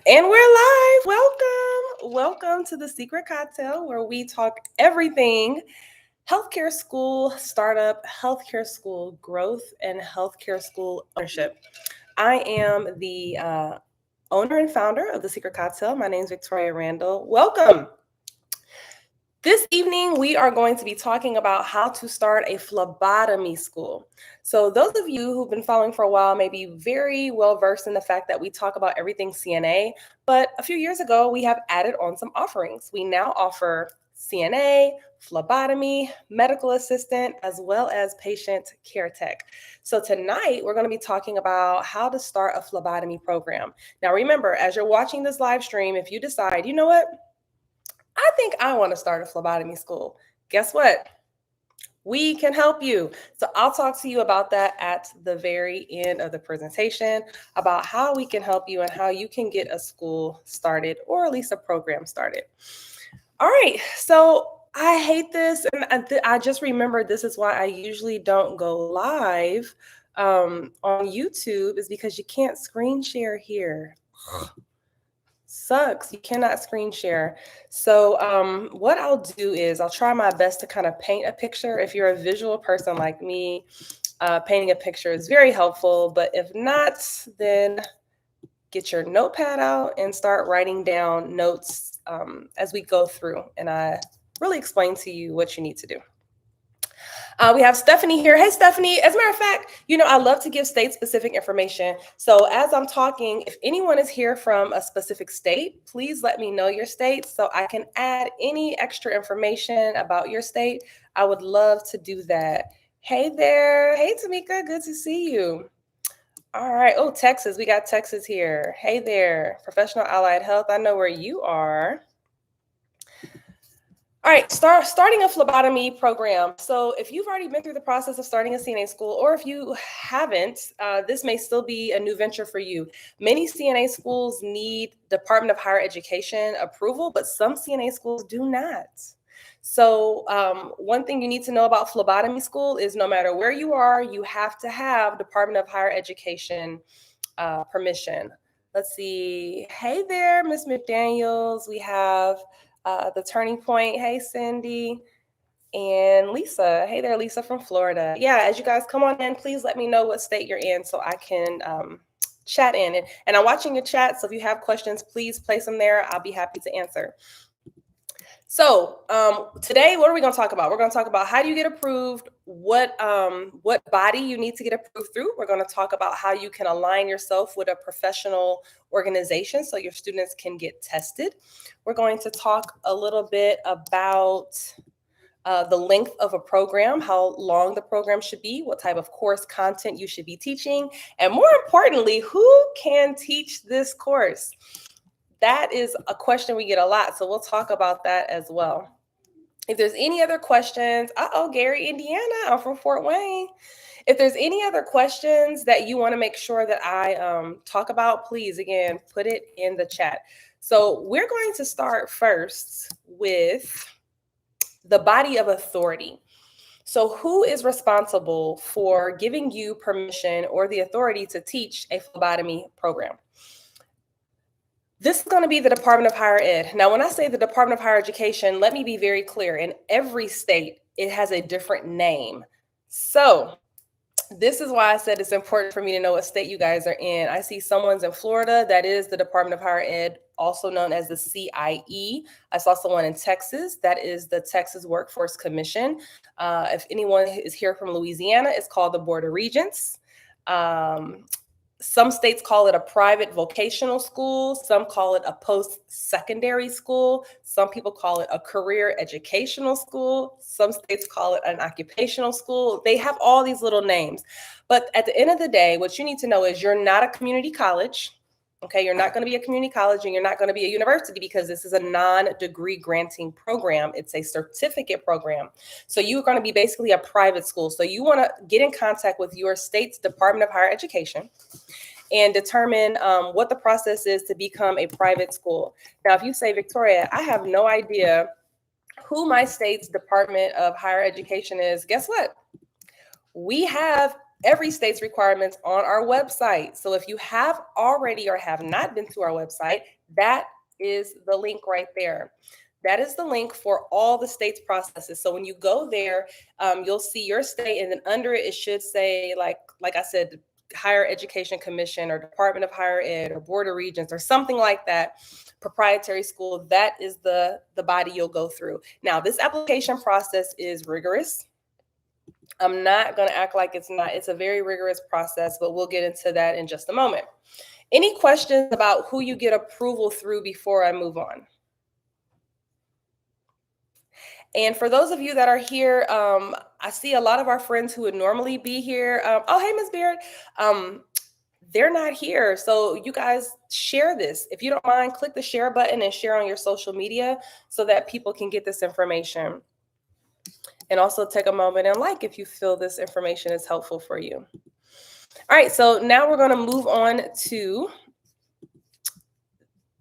And we're live. Welcome. Welcome to the Secret Cocktail, where we talk everything healthcare school startup, healthcare school growth, and healthcare school ownership. I am the owner and founder of the Secret Cocktail. My name is Victoria Randall. Welcome. This evening, we are going to be talking about how to start a phlebotomy school. So those of you who've been following for a while may be very well versed in the fact that we talk about everything CNA, but a few years ago, we have added on some offerings. We now offer CNA, phlebotomy, medical assistant, as well as patient care tech. So tonight, we're going to be talking about how to start a phlebotomy program. Now, remember, as you're watching this live stream, if you decide, you know what? I think I want to start a phlebotomy school. Guess what? We can help you. So I'll talk to you about that at the very end of the presentation, about how we can help you and how you can get a school started, or at least a program started. All right, so I hate this, and I just remembered this is why I usually don't go live on YouTube, is because you can't screen share here. Sucks. You cannot screen share. So what I'll do is I'll try my best to kind of paint a picture. If you're a visual person like me, painting a picture is very helpful. But if not, then get your notepad out and start writing down notes as we go through. And I really explain to you what you need to do. We have Stephanie here. Hey, Stephanie. As a matter of fact, I love to give state-specific information. So as I'm talking, if anyone is here from a specific state, please let me know your state so I can add any extra information about your state. I would love to do that. Hey there. Hey, Tamika. Good to see you. All right. Oh, Texas. We got Texas here. Hey there. Professional Allied Health. I know where you are. All right, starting a phlebotomy program. So if you've already been through the process of starting a CNA school, or if you haven't, this may still be a new venture for you. Many CNA schools need Department of Higher Education approval, but some CNA schools do not. So one thing you need to know about phlebotomy school is no matter where you are, you have to have Department of Higher Education permission. Let's see. Hey there, Miss McDaniels. We have the Turning Point. Hey, Cindy. And Lisa. Hey there, Lisa from Florida. Yeah, as you guys come on in, please let me know what state you're in so I can chat in. And I'm watching your chat, so if you have questions, please place them there. I'll be happy to answer. So today, what are we going to talk about? We're going to talk about how do you get approved, what body you need to get approved through. We're going to talk about how you can align yourself with a professional organization so your students can get tested. We're going to talk a little bit about the length of a program, how long the program should be, what type of course content you should be teaching, and more importantly, who can teach this course? That is a question we get a lot, so we'll talk about that as well. If there's any other questions, Gary, Indiana, I'm from Fort Wayne. If there's any other questions that you want to make sure that I talk about, please, again, put it in the chat. So we're going to start first with the body of authority. So who is responsible for giving you permission or the authority to teach a phlebotomy program? This is going to be the Department of Higher Ed. Now, when I say the Department of Higher Education, let me be very clear. In every state, it has a different name. So this is why I said it's important for me to know what state you guys are in. I see someone's in Florida. That is the Department of Higher Ed, also known as the CIE. I saw someone in Texas. That is the Texas Workforce Commission. If anyone is here from Louisiana, it's called the Board of Regents. Some states call it a private vocational school. Some call it a post-secondary school. Some people call it a career educational school. Some states call it an occupational school. They have all these little names. But at the end of the day, what you need to know is you're not a community college. Okay, you're not going to be a community college and you're not going to be a university because this is a non-degree granting program. It's a certificate program. So you're going to be basically a private school. So you want to get in contact with your state's Department of Higher Education and determine what the process is to become a private school. Now, if you say, Victoria, I have no idea who my state's Department of Higher Education is, guess what? We have every state's requirements on our website. So if you have already or have not been to our website, that is the link right there. That is the link for all the state's processes. So when you go there, you'll see your state, and then under it, it should say, like I said, Higher Education Commission or Department of Higher Ed or Board of Regents or something like that. Proprietary school, that is the body you'll go through. Now, this application process is rigorous. I'm not going to act like it's not. It's a very rigorous process, but we'll get into that in just a moment. Any questions about who you get approval through before I move on? And for those of you that are here, I see a lot of our friends who would normally be here. Oh, hey, Ms. Beard. They're not here. So you guys share this. If you don't mind, click the share button and share on your social media so that people can get this information. And also take a moment and like if you feel this information is helpful for you. All right, so now we're going to move on to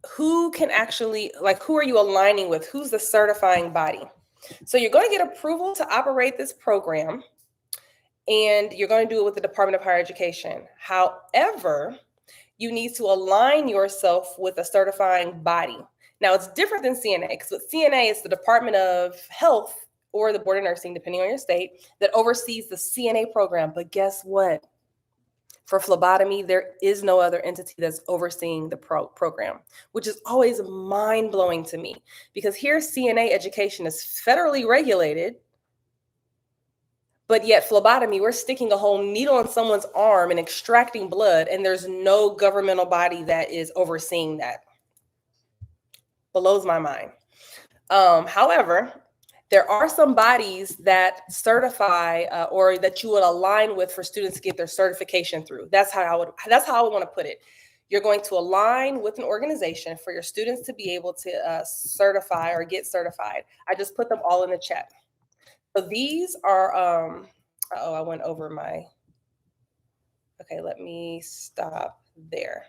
who can actually, like, who are you aligning with? Who's the certifying body? So you're going to get approval to operate this program, and you're going to do it with the Department of Higher Education. However, you need to align yourself with a certifying body. Now, it's different than CNA, because with CNA, it's the Department of Health or the Board of Nursing, depending on your state, that oversees the CNA program. But guess what? For phlebotomy, there is no other entity that's overseeing the program, which is always mind-blowing to me, because here CNA education is federally regulated, but yet phlebotomy, we're sticking a whole needle in someone's arm and extracting blood, and there's no governmental body that is overseeing that. Blows my mind. However, there are some bodies that certify or that you would align with for students to get their certification through. That's how I would want to put it. You're going to align with an organization for your students to be able to certify or get certified. I just put them all in the chat. So these are, I went over my, okay, let me stop there.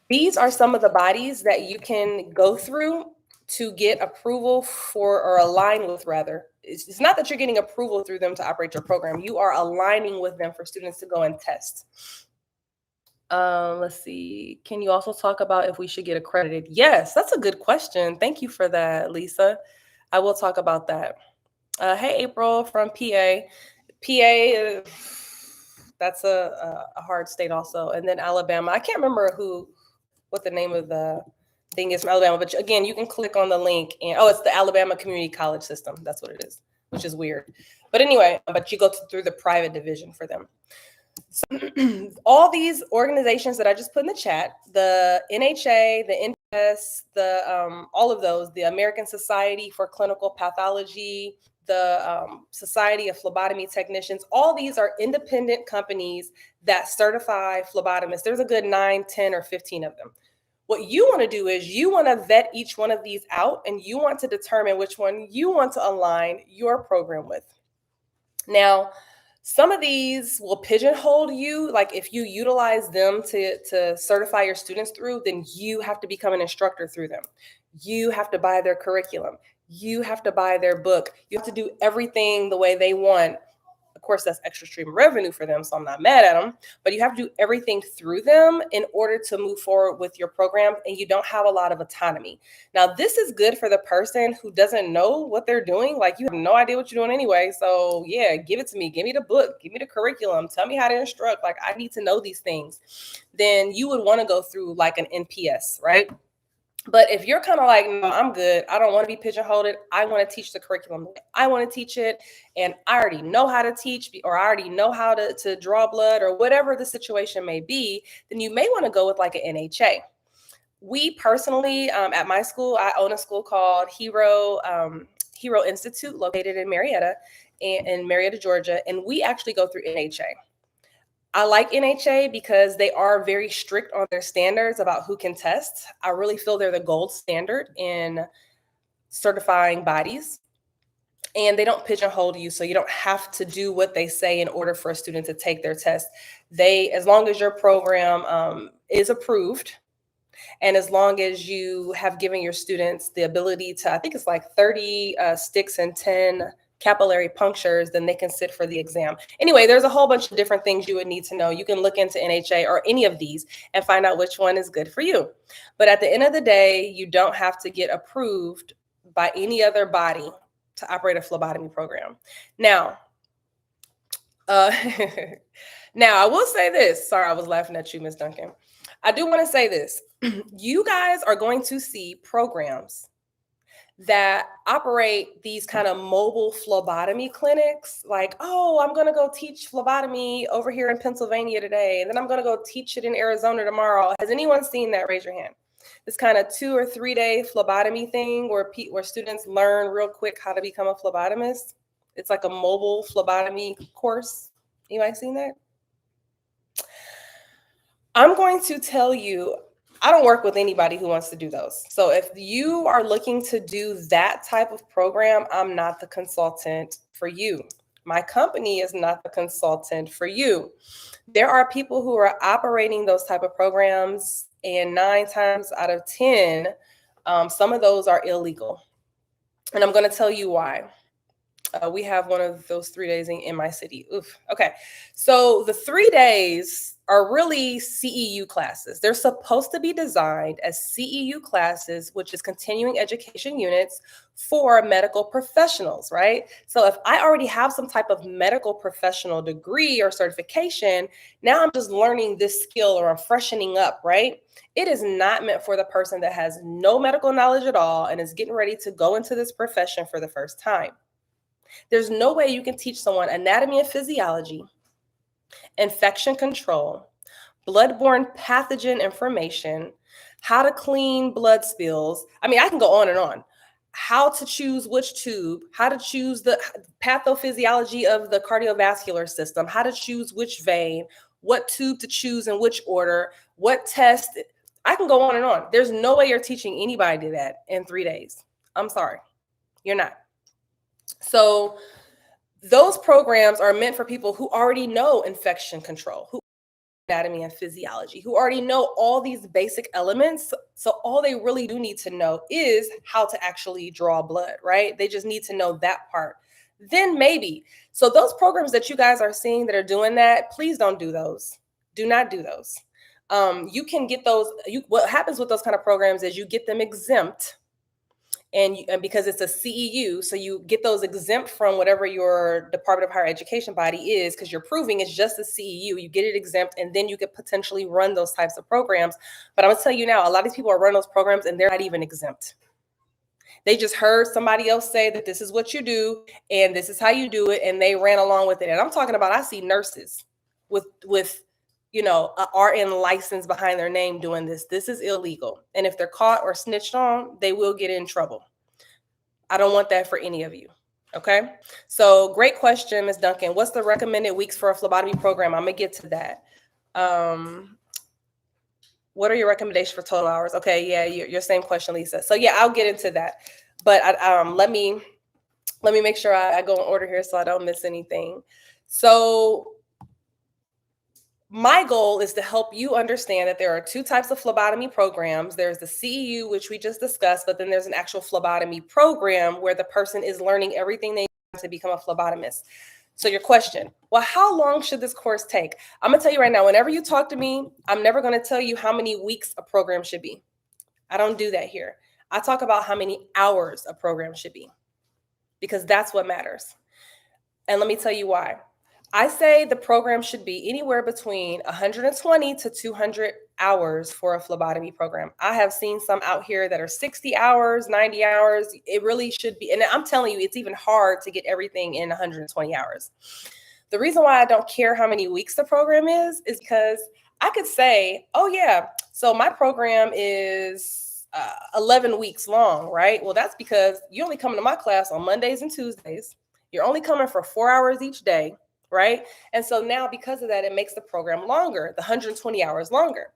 These are some of the bodies that you can go through to get approval for, or align with rather. It's not that you're getting approval through them to operate your program. You are aligning with them for students to go and test. Let's see. Can you also talk about if we should get accredited? Yes, that's a good question. Thank you for that, Lisa. I will talk about that. Hey, April from PA. PA, that's a hard state also. And then Alabama. I can't remember what the name of the thing is from Alabama, but again, you can click on the link and it's the Alabama Community College System. That's what it is, which is weird. But anyway, but you go through the private division for them. So, all these organizations that I just put in the chat, the NHA, the NPS, all of those, the American Society for Clinical Pathology, the Society of Phlebotomy Technicians, all these are independent companies that certify phlebotomists. There's a good 9, 10, or 15 of them. What you want to do is you want to vet each one of these out, and you want to determine which one you want to align your program with. Now, some of these will pigeonhole you. Like if you utilize them to certify your students through, then you have to become an instructor through them. You have to buy their curriculum. You have to buy their book. You have to do everything the way they want. Of course, that's extra stream of revenue for them, so I'm not mad at them, but you have to do everything through them in order to move forward with your program, and you don't have a lot of autonomy. Now, this is good for the person who doesn't know what they're doing. Like, you have no idea what you're doing anyway, so yeah, give it to me. Give me the book. Give me the curriculum. Tell me how to instruct. Like, I need to know these things. Then you would want to go through like an NPS, right? But if you're kind of like, no, I'm good, I don't want to be pigeonholed, I want to teach the curriculum, I want to teach it, and I already know how to teach, or I already know how to draw blood, or whatever the situation may be, then you may want to go with like an NHA. We personally, at my school, I own a school called Hero Institute, located in Marietta, Georgia, and we actually go through NHA. I like NHA because they are very strict on their standards about who can test. I really feel they're the gold standard in certifying bodies, and they don't pigeonhole you, so you don't have to do what they say in order for a student to take their test. As long as your program is approved, and as long as you have given your students the ability to, I think it's like 30 sticks and 10 capillary punctures, then they can sit for the exam. Anyway, there's a whole bunch of different things you would need to know. You can look into NHA or any of these and find out which one is good for you. But at the end of the day, you don't have to get approved by any other body to operate a phlebotomy program. Now, now I will say this. Sorry, I was laughing at you, Ms. Duncan. I do want to say this. You guys are going to see programs that operate these kind of mobile phlebotomy clinics, like, oh, I'm going to go teach phlebotomy over here in Pennsylvania today, and then I'm going to go teach it in Arizona tomorrow. Has anyone seen that? Raise your hand. This kind of 2 or 3 day phlebotomy thing where students learn real quick how to become a phlebotomist. It's like a mobile phlebotomy course. Anybody seen that? I'm going to tell you, I don't work with anybody who wants to do those. So if you are looking to do that type of program, I'm not the consultant for you. My company is not the consultant for you. There are people who are operating those type of programs, and 9 times out of 10, some of those are illegal. And I'm going to tell you why. We have one of those 3 days in my city. Oof. Okay. So the 3 days are really CEU classes. They're supposed to be designed as CEU classes, which is continuing education units for medical professionals, right? So if I already have some type of medical professional degree or certification, now I'm just learning this skill or I'm freshening up, right? It is not meant for the person that has no medical knowledge at all and is getting ready to go into this profession for the first time. There's no way you can teach someone anatomy and physiology, infection control, bloodborne pathogen information, how to clean blood spills. I mean, I can go on and on. How to choose which tube, how to choose the pathophysiology of the cardiovascular system, how to choose which vein, what tube to choose in which order, what test. I can go on and on. There's no way you're teaching anybody that in 3 days. I'm sorry, you're not. So those programs are meant for people who already know infection control, who anatomy and physiology, who already know all these basic elements. So all they really do need to know is how to actually draw blood, right? They just need to know that part. Then maybe. So those programs that you guys are seeing that are doing that, please don't do those. Do not do those. You can get those. What happens with those kind of programs is you get them exempt. And because it's a CEU, so you get those exempt from whatever your Department of Higher Education body is, because you're proving it's just a CEU. You get it exempt, and then you could potentially run those types of programs. But I'm gonna tell you now, a lot of these people are running those programs, and they're not even exempt. They just heard somebody else say that this is what you do, and this is how you do it, and they ran along with it. And I'm talking about, I see nurses with a RN license behind their name doing this. This is illegal. And if they're caught or snitched on, they will get in trouble. I don't want that for any of you. Okay. So great question, Ms. Duncan. What's the recommended weeks for a phlebotomy program? I'm going to get to that. What are your recommendations for total hours? Okay. Yeah. Your same question, Lisa. So yeah, I'll get into that. But let me make sure I go in order here so I don't miss anything. So my goal is to help you understand that there are 2 types of phlebotomy programs. There's the CEU, which we just discussed, but then there's an actual phlebotomy program where the person is learning everything they need to become a phlebotomist. So your question, well, how long should this course take? I'm gonna tell you right now, whenever you talk to me, I'm never gonna tell you how many weeks a program should be. I don't do that here. I talk about how many hours a program should be, because that's what matters. And let me tell you why. I say the program should be anywhere between 120 to 200 hours for a phlebotomy program. I have seen some out here that are 60 hours, 90 hours. It really should be. And I'm telling you, it's even hard to get everything in 120 hours. The reason why I don't care how many weeks the program is because I could say, oh yeah, so my program is 11 weeks long, right? Well, that's because you only come to my class on Mondays and Tuesdays. You're only coming for 4 hours each day. Right. And so now because of that, it makes the program longer, the 120 hours longer.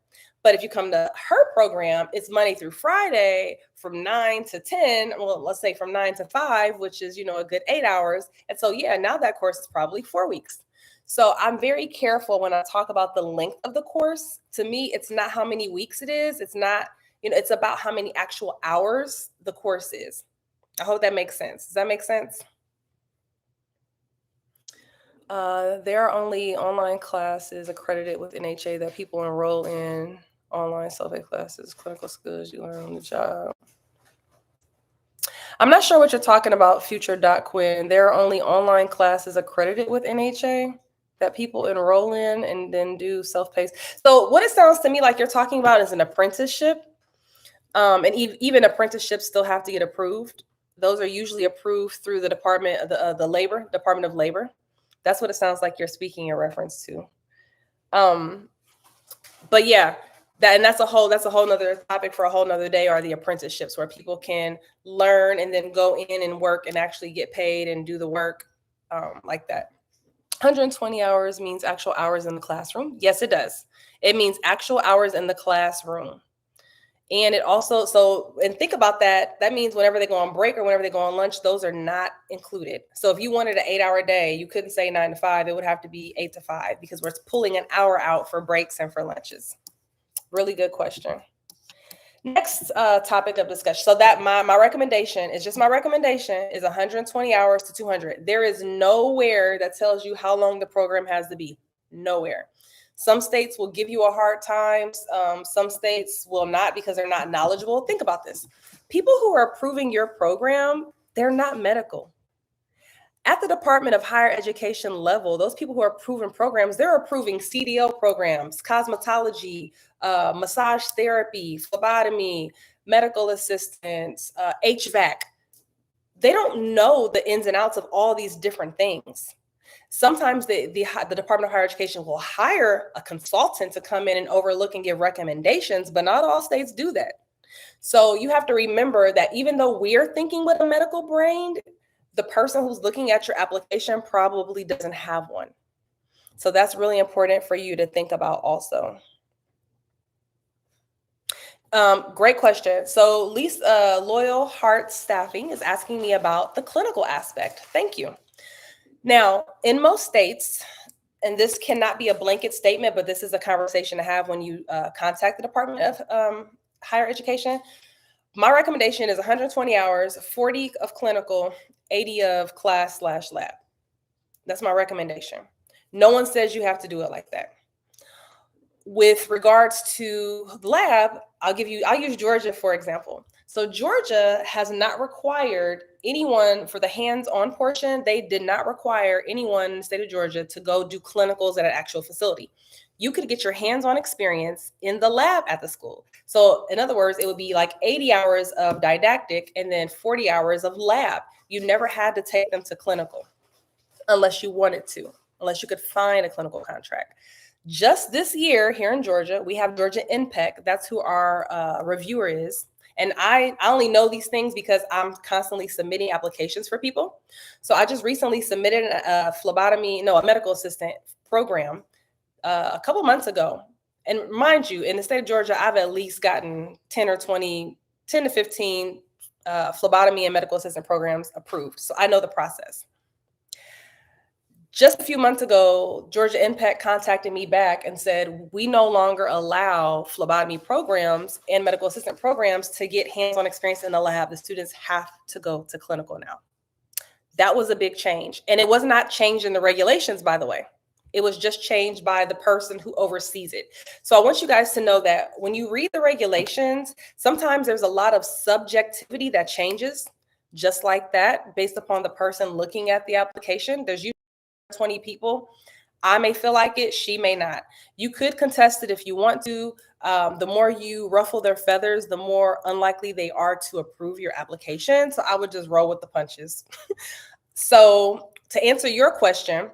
But if you come to her program, it's Monday through Friday from 9 to 10. Well, let's say from 9 to 5, which is, a good 8 hours. And so, yeah, now that course is probably 4 weeks. So I'm very careful when I talk about the length of the course. To me, it's not how many weeks it is. It's not, it's about how many actual hours the course is. I hope that makes sense. Does that make sense? There are only online classes accredited with NHA that people enroll in. Online self-paced classes, clinical skills you learn on the job. I'm not sure what you're talking about, future Doc Quinn. There are only online classes accredited with NHA that people enroll in and then do self-paced. So what it sounds to me like you're talking about is an apprenticeship. And even apprenticeships still have to get approved. Those are usually approved through the Department of Department of Labor. That's what it sounds like you're speaking in reference to. But yeah, that's a whole nother topic for a whole nother day, are the apprenticeships where people can learn and then go in and work and actually get paid and do the work like that. 120 hours means actual hours in the classroom. Yes, it does. It means actual hours in the classroom. And it also, and think about that. That means whenever they go on break or whenever they go on lunch, those are not included. So if you wanted an 8-hour day, you couldn't say 9 to 5. It would have to be 8 to 5 because we're pulling an hour out for breaks and for lunches. Really good question. Next topic of discussion. So that my recommendation is 120 hours to 200. There is nowhere that tells you how long the program has to be. Nowhere. Some states will give you a hard time. Some states will not because they're not knowledgeable. Think about this. People who are approving your program, they're not medical. At the Department of Higher Education level, those people who are approving programs, they're approving CDL programs, cosmetology, massage therapy, phlebotomy, medical assistants, HVAC. They don't know the ins and outs of all these different things. Sometimes the Department of Higher Education will hire a consultant to come in and overlook and give recommendations, but not all states do that. So you have to remember that even though we're thinking with a medical brain, the person who's looking at your application probably doesn't have one. So that's really important for you to think about also. Great question. So Lisa Loyal Heart Staffing is asking me about the clinical aspect. Thank you. Now, in most states, and this cannot be a blanket statement, but this is a conversation to have when you contact the Department of Higher Education. My recommendation is 120 hours, 40 of clinical, 80 of class/lab. That's my recommendation. No one says you have to do it like that. With regards to the lab, I'll use Georgia, for example. So Georgia has not required anyone for the hands-on portion. They did not require anyone in the state of Georgia to go do clinicals at an actual facility. You could get your hands-on experience in the lab at the school. So in other words, it would be like 80 hours of didactic and then 40 hours of lab. You never had to take them to clinical unless you wanted to, unless you could find a clinical contract. Just this year here in Georgia, we have Georgia NPEC. That's who our reviewer is. And I only know these things because I'm constantly submitting applications for people. So I just recently submitted a medical assistant program a couple months ago. And mind you, in the state of Georgia, I've at least gotten 10 to 15 phlebotomy and medical assistant programs approved. So I know the process. Just a few months ago, Georgia NPEC contacted me back and said, we no longer allow phlebotomy programs and medical assistant programs to get hands-on experience in the lab. The students have to go to clinical now. That was a big change. And it was not changed in the regulations, by the way. It was just changed by the person who oversees it. So I want you guys to know that when you read the regulations, sometimes there's a lot of subjectivity that changes just like that based upon the person looking at the application. There's 20 people. I may feel like it, she may not. You could contest it if you want to. The more you ruffle their feathers, the more unlikely they are to approve your application. So I would just roll with the punches. So to answer your question,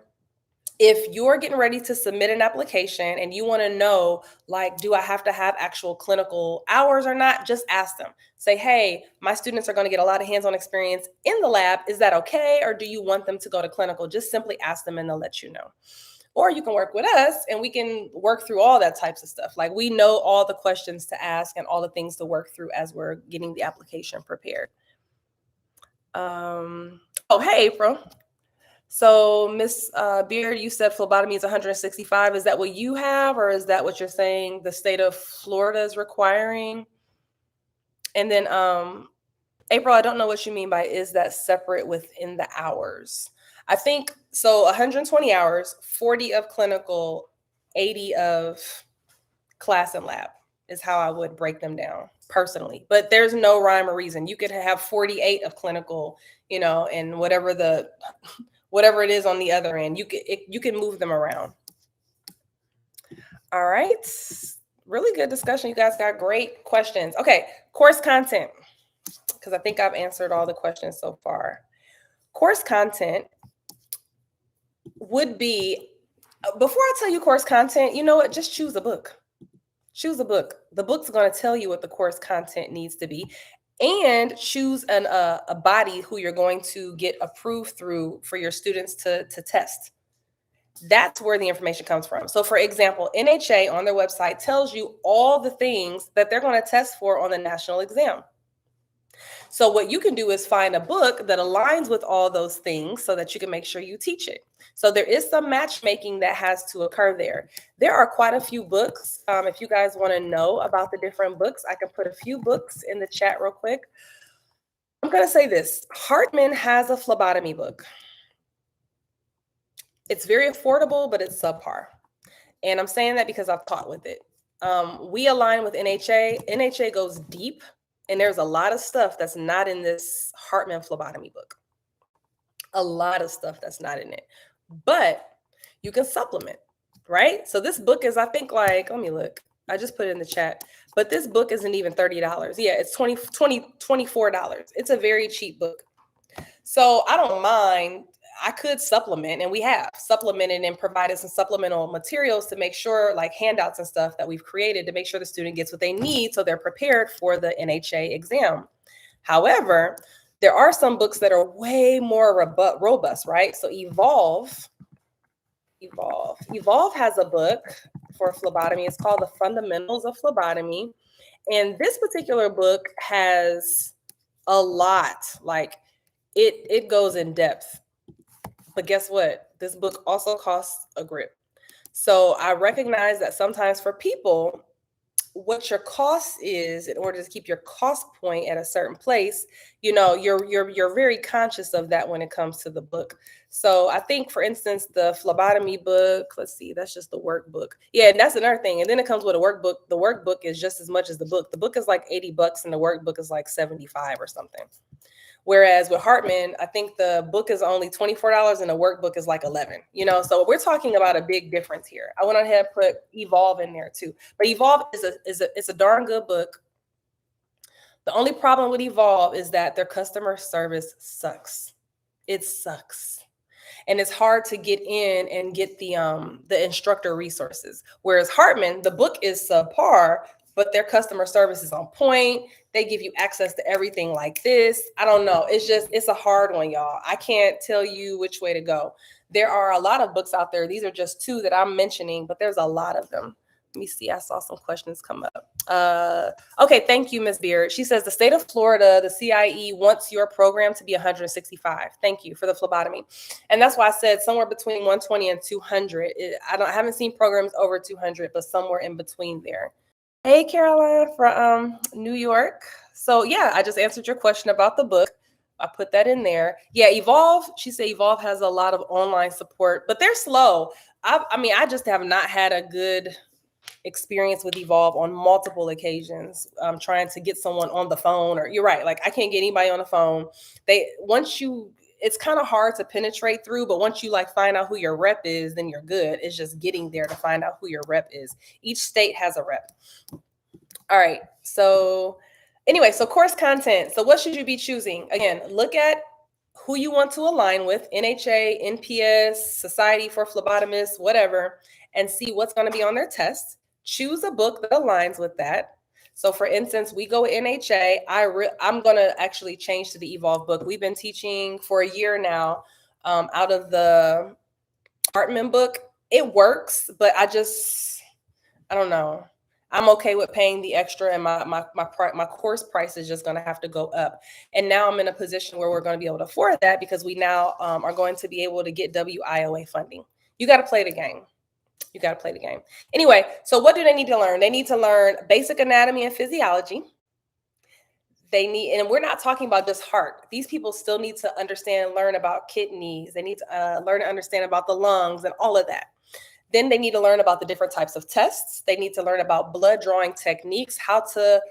if you're getting ready to submit an application and you want to know, like, do I have to have actual clinical hours or not? Just ask them. Say, hey, my students are going to get a lot of hands-on experience in the lab. Is that okay? Or do you want them to go to clinical? Just simply ask them and they'll let you know. Or you can work with us and we can work through all that types of stuff. Like, we know all the questions to ask and all the things to work through as we're getting the application prepared. Hey, April. So Miss Beard, you said phlebotomy is 165. Is that what you have, or is that what you're saying the state of Florida is requiring? And then April, I don't know what you mean by is that separate within the hours. I think so 120 hours, 40 of clinical, 80 of class and lab is how I would break them down personally. But there's no rhyme or reason. You could have 48 of clinical, and whatever it is on the other end, you can move them around. All right. Really good discussion. You guys got great questions. Okay, course content, because I think I've answered all the questions so far. Course content would be, before I tell you course content, you know what? Just choose a book. Choose a book. The book's going to tell you what the course content needs to be, and choose a body who you're going to get approved through for your students to test. That's where the information comes from. So for example, NHA on their website tells you all the things that they're going to test for on the national exam. So what you can do is find a book that aligns with all those things so that you can make sure you teach it. So there is some matchmaking that has to occur there. There are quite a few books. If you guys want to know about the different books, I can put a few books in the chat real quick. I'm going to say this. Hartman has a phlebotomy book. It's very affordable, but it's subpar. And I'm saying that because I've taught with it. We align with NHA. NHA goes deep, and there's a lot of stuff that's not in this Hartman phlebotomy book. A lot of stuff that's not in it. But you can supplement, right? So this book is, I think, like, let me look. I just put it in the chat. But this book isn't even $30. Yeah, it's $24. It's a very cheap book. So I don't mind. I could supplement, and we have supplemented and provided some supplemental materials to make sure, like handouts and stuff that we've created to make sure the student gets what they need so they're prepared for the NHA exam. However, there are some books that are way more robust, right? So Evolve has a book for phlebotomy. It's called The Fundamentals of Phlebotomy. And this particular book has a lot, like it goes in depth. But guess what? This book also costs a grip. So I recognize that sometimes for people, what your cost is, in order to keep your cost point at a certain place, you're very conscious of that when it comes to the book. So I think, for instance, the phlebotomy book, let's see, that's just the workbook. Yeah, and that's another thing. And then it comes with a workbook. The workbook is just as much as the book. The book is like $80 and the workbook is like $75 or something. Whereas with Hartman, I think the book is only $24 and the workbook is like $11. So we're talking about a big difference here. I went ahead and put Evolve in there too. But Evolve is a darn good book. The only problem with Evolve is that their customer service sucks. It sucks. And it's hard to get in and get the instructor resources. Whereas Hartman, the book is subpar, but their customer service is on point. They give you access to everything like this. I don't know. It's a hard one, y'all. I can't tell you which way to go. There are a lot of books out there. These are just two that I'm mentioning, but there's a lot of them. Let me see. I saw some questions come up. Okay, thank you, Ms. Beard. She says the state of Florida, the CIE wants your program to be 165. Thank you for the phlebotomy. And that's why I said somewhere between 120 and 200. I haven't seen programs over 200, but somewhere in between there. Hey, Caroline from New York. So yeah, I just answered your question about the book. I put that in there. Yeah, Evolve. She said Evolve has a lot of online support, but they're slow. I just have not had a good experience with Evolve on multiple occasions. I'm trying to get someone on the phone, or you're right, like I can't get anybody on the phone. It's kind of hard to penetrate through, but once you like find out who your rep is, then you're good. It's just getting there to find out who your rep is. Each state has a rep. All right. So anyway, so course content. So what should you be choosing? Again, look at who you want to align with, NHA, NPS, Society for Phlebotomists, whatever, and see what's going to be on their test. Choose a book that aligns with that. So for instance, we go with NHA. I'm going to actually change to the Evolve book. We've been teaching for a year now out of the Hartman book. It works, but I don't know. I'm okay with paying the extra, and my course price is just going to have to go up. And now I'm in a position where we're going to be able to afford that because we now are going to be able to get WIOA funding. You got to play the game. You got to play the game. Anyway, so what do they need to learn? They need to learn basic anatomy and physiology. They need, and we're not talking about just heart. These people still need to understand and learn about kidneys. They need to learn and understand about the lungs and all of that. Then they need to learn about the different types of tests. They need to learn about blood drawing techniques, how to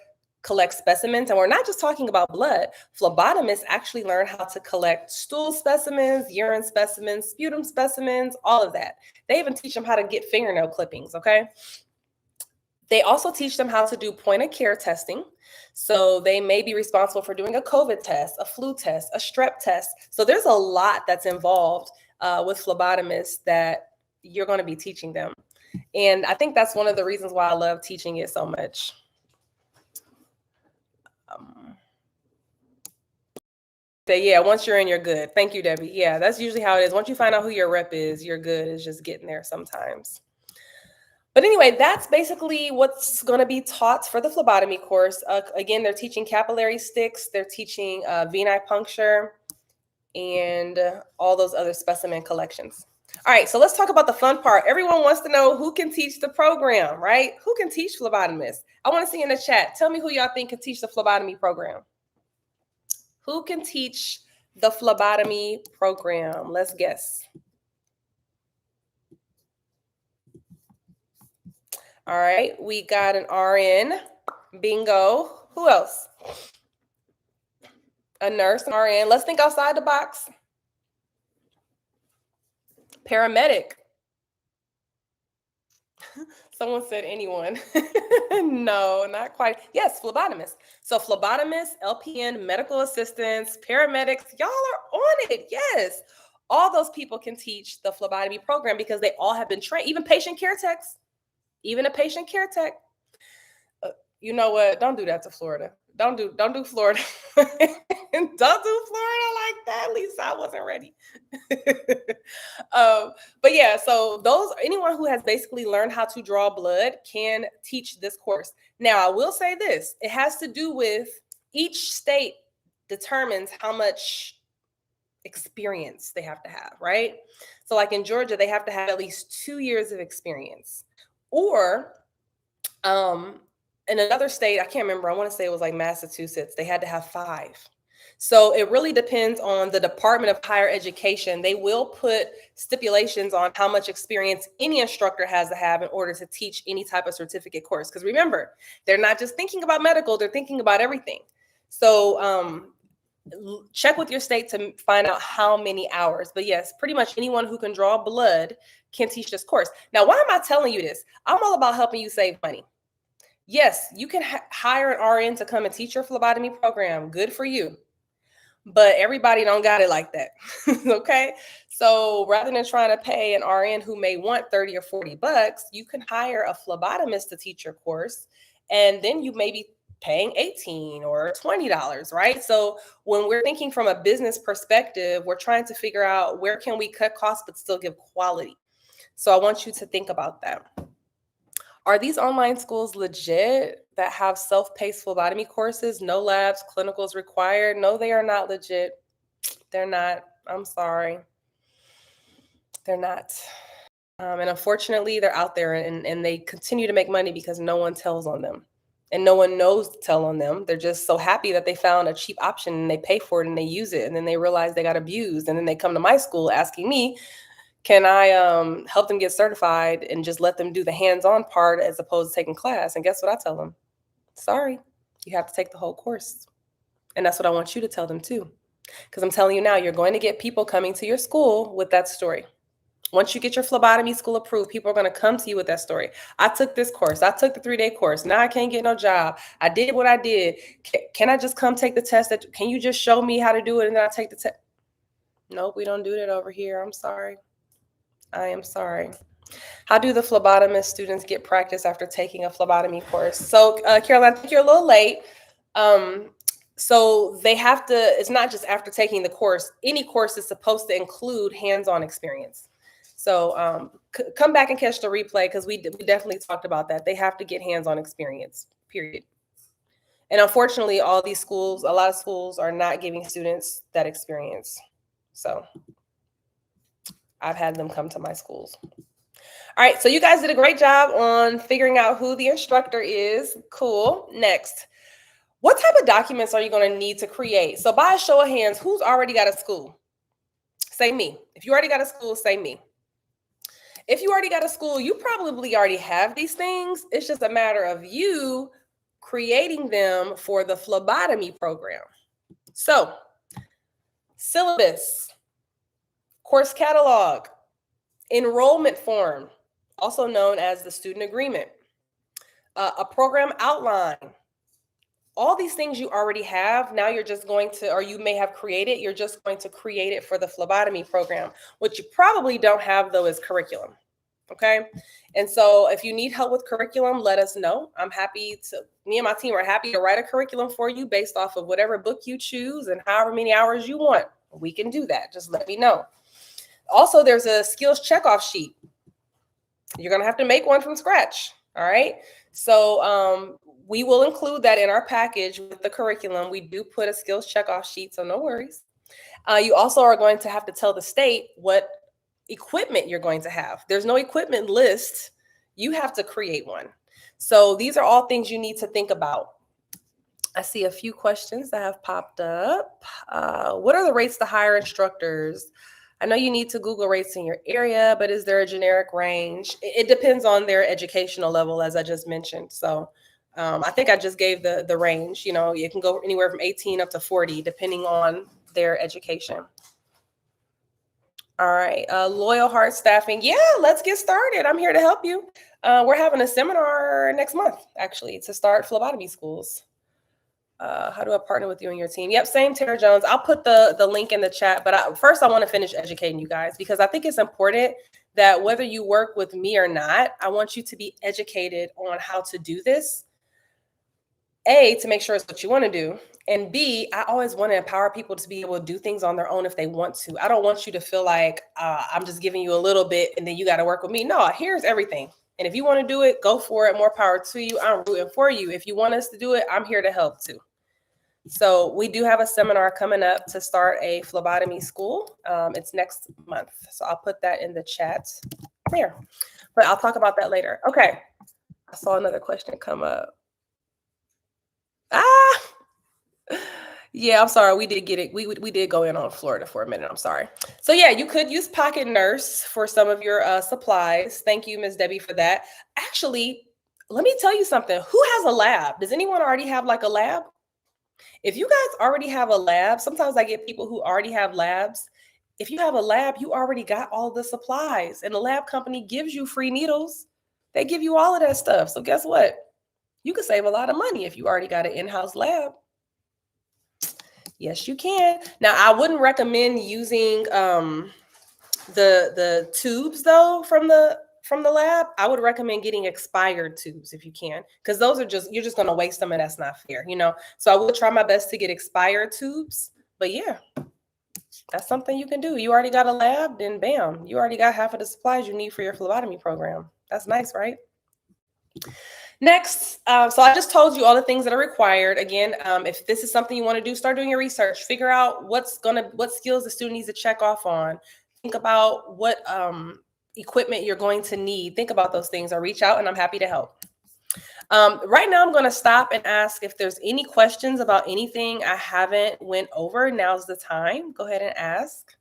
collect specimens. And we're not just talking about blood. Phlebotomists actually learn how to collect stool specimens, urine specimens, sputum specimens, all of that. They even teach them how to get fingernail clippings, okay? They also teach them how to do point of care testing. So they may be responsible for doing a COVID test, a flu test, a strep test. So there's a lot that's involved with phlebotomists that you're going to be teaching them. And I think that's one of the reasons why I love teaching it so much. Yeah, once you're in, you're good. Thank you, Debbie. Yeah, that's usually how it is. Once you find out who your rep is, you're good. It's just getting there sometimes. But anyway, that's basically what's going to be taught for the phlebotomy course. Again, they're teaching capillary sticks. They're teaching veni puncture and all those other specimen collections. All right, so let's talk about the fun part. Everyone wants to know who can teach the program, right? Who can teach phlebotomists? I want to see in the chat. Tell me who y'all think can teach the phlebotomy program. Who can teach the phlebotomy program? Let's guess. All right, we got an RN. Bingo. Who else? A nurse, an RN. Let's think outside the box. Paramedic. Someone said anyone. No, not quite. Yes, phlebotomist. So phlebotomists, LPN, medical assistants, paramedics, y'all are on it. Yes. All those people can teach the phlebotomy program because they all have been trained, even patient care techs. Even a patient care tech. You know what? Don't do that to Florida. Don't do Florida. Don't do Florida like that. At least I wasn't ready. But yeah, so anyone who has basically learned how to draw blood can teach this course. Now, I will say this. It has to do with each state determines how much experience they have to have, right? So like in Georgia, they have to have at least 2 years of experience. Or in another state, I can't remember, I want to say it was like Massachusetts, they had to have 5. So it really depends on the Department of Higher Education. They will put stipulations on how much experience any instructor has to have in order to teach any type of certificate course. Because remember, they're not just thinking about medical, they're thinking about everything. So check with your state to find out how many hours. But yes, pretty much anyone who can draw blood can teach this course. Now, why am I telling you this? I'm all about helping you save money. Yes, you can hire an RN to come and teach your phlebotomy program. Good for you. But everybody don't got it like that. Okay. So rather than trying to pay an RN who may want 30 or 40 bucks, you can hire a phlebotomist to teach your course. And then you may be paying $18 or $20, right? So when we're thinking from a business perspective, we're trying to figure out where can we cut costs but still give quality. So I want you to think about that. Are these online schools legit that have self-paced phlebotomy courses, no labs, clinicals required? No, they are not legit. They're not. I'm sorry. They're not. And unfortunately, they're out there and they continue to make money because no one tells on them. And no one knows to tell on them. They're just so happy that they found a cheap option and they pay for it and they use it. And then they realize they got abused. And then they come to my school asking me, can I help them get certified and just let them do the hands-on part as opposed to taking class? And guess what I tell them? Sorry, you have to take the whole course. And that's what I want you to tell them too. Because I'm telling you now, you're going to get people coming to your school with that story. Once you get your phlebotomy school approved, people are going to come to you with that story. I took this course. I took the 3-day course. Now I can't get no job. I did what I did. Can I just come take the test? Can you just show me how to do it and then I take the test? Nope, we don't do that over here. I'm sorry. I am sorry. How do the phlebotomist students get practice after taking a phlebotomy course? So, Caroline, I think you're a little late. So they have to, it's not just after taking the course. Any course is supposed to include hands-on experience. So come back and catch the replay because we definitely talked about that. They have to get hands-on experience, period. And unfortunately, all these schools, a lot of schools are not giving students that experience. So I've had them come to my schools. All right, so you guys did a great job on figuring out who the instructor is. Cool. Next, What type of documents are you going to need to create? So by a show of hands, who's already got a school? Say me. If you already got a school, say me. If you already got a school, you probably already have these things. It's just a matter of you creating them for the phlebotomy program. So, syllabus, course catalog, enrollment form, also known as the student agreement, a program outline. All these things you already have. Now you're just going to, or you may have created, you're just going to create it for the phlebotomy program. What you probably don't have though is curriculum. Okay. And so if you need help with curriculum, let us know. I'm happy to, me and my team are happy to write a curriculum for you based off of whatever book you choose and however many hours you want. We can do that. Just let me know. Also, there's a skills checkoff sheet. You're going to have to make one from scratch. All right. So we will include that in our package with the curriculum. We do put a skills checkoff sheet, so no worries. You also are going to have to tell the state what equipment you're going to have. There's no equipment list. You have to create one. So these are all things you need to think about. I see a few questions that have popped up. What are the rates to hire instructors? I know you need to Google rates in your area, but is there a generic range? It depends on their educational level, as I just mentioned. So I think I just gave the range. You know, it can go anywhere from 18 up to 40, depending on their education. All right. Loyal Heart Staffing. Yeah, let's get started. I'm here to help you. We're having a seminar next month, actually, to start phlebotomy schools. How do I partner with you and your team? Yep, same, Tara Jones. I'll put the link in the chat. But first, I want to finish educating you guys because I think it's important that whether you work with me or not, I want you to be educated on how to do this. A, to make sure it's what you want to do. And B, I always want to empower people to be able to do things on their own if they want to. I don't want you to feel like I'm just giving you a little bit and then you got to work with me. No, here's everything. And if you want to do it, go for it. More power to you. I'm rooting for you. If you want us to do it, I'm here to help too. So we do have a seminar coming up to start a phlebotomy school. It's next month. So I'll put that in the chat there. But I'll talk about that later. Okay. I saw another question come up. Yeah, I'm sorry. We did get it. We did go in on Florida for a minute. I'm sorry. So yeah, you could use Pocket Nurse for some of your supplies. Thank you, Ms. Debbie, for that. Actually, let me tell you something. Who has a lab? Does anyone already have like a lab? If you guys already have a lab, sometimes I get people who already have labs. If you have a lab, you already got all the supplies, and the lab company gives you free needles. They give you all of that stuff. So guess what? You can save a lot of money if you already got an in-house lab. Yes, you can. Now, I wouldn't recommend using the tubes though from the lab. I would recommend getting expired tubes if you can, because those are you're just going to waste them, and that's not fair, you know. So I will try my best to get expired tubes. But yeah, that's something you can do. You already got a lab, then bam, you already got half of the supplies you need for your phlebotomy program. That's nice, right? Next, so I just told you all the things that are required. Again, if this is something you want to do, start doing your research. Figure out what skills the student needs to check off on. Think about what equipment you're going to need. Think about those things or reach out, and I'm happy to help. Right now, I'm going to stop and ask if there's any questions about anything I haven't went over. Now's the time. Go ahead and ask.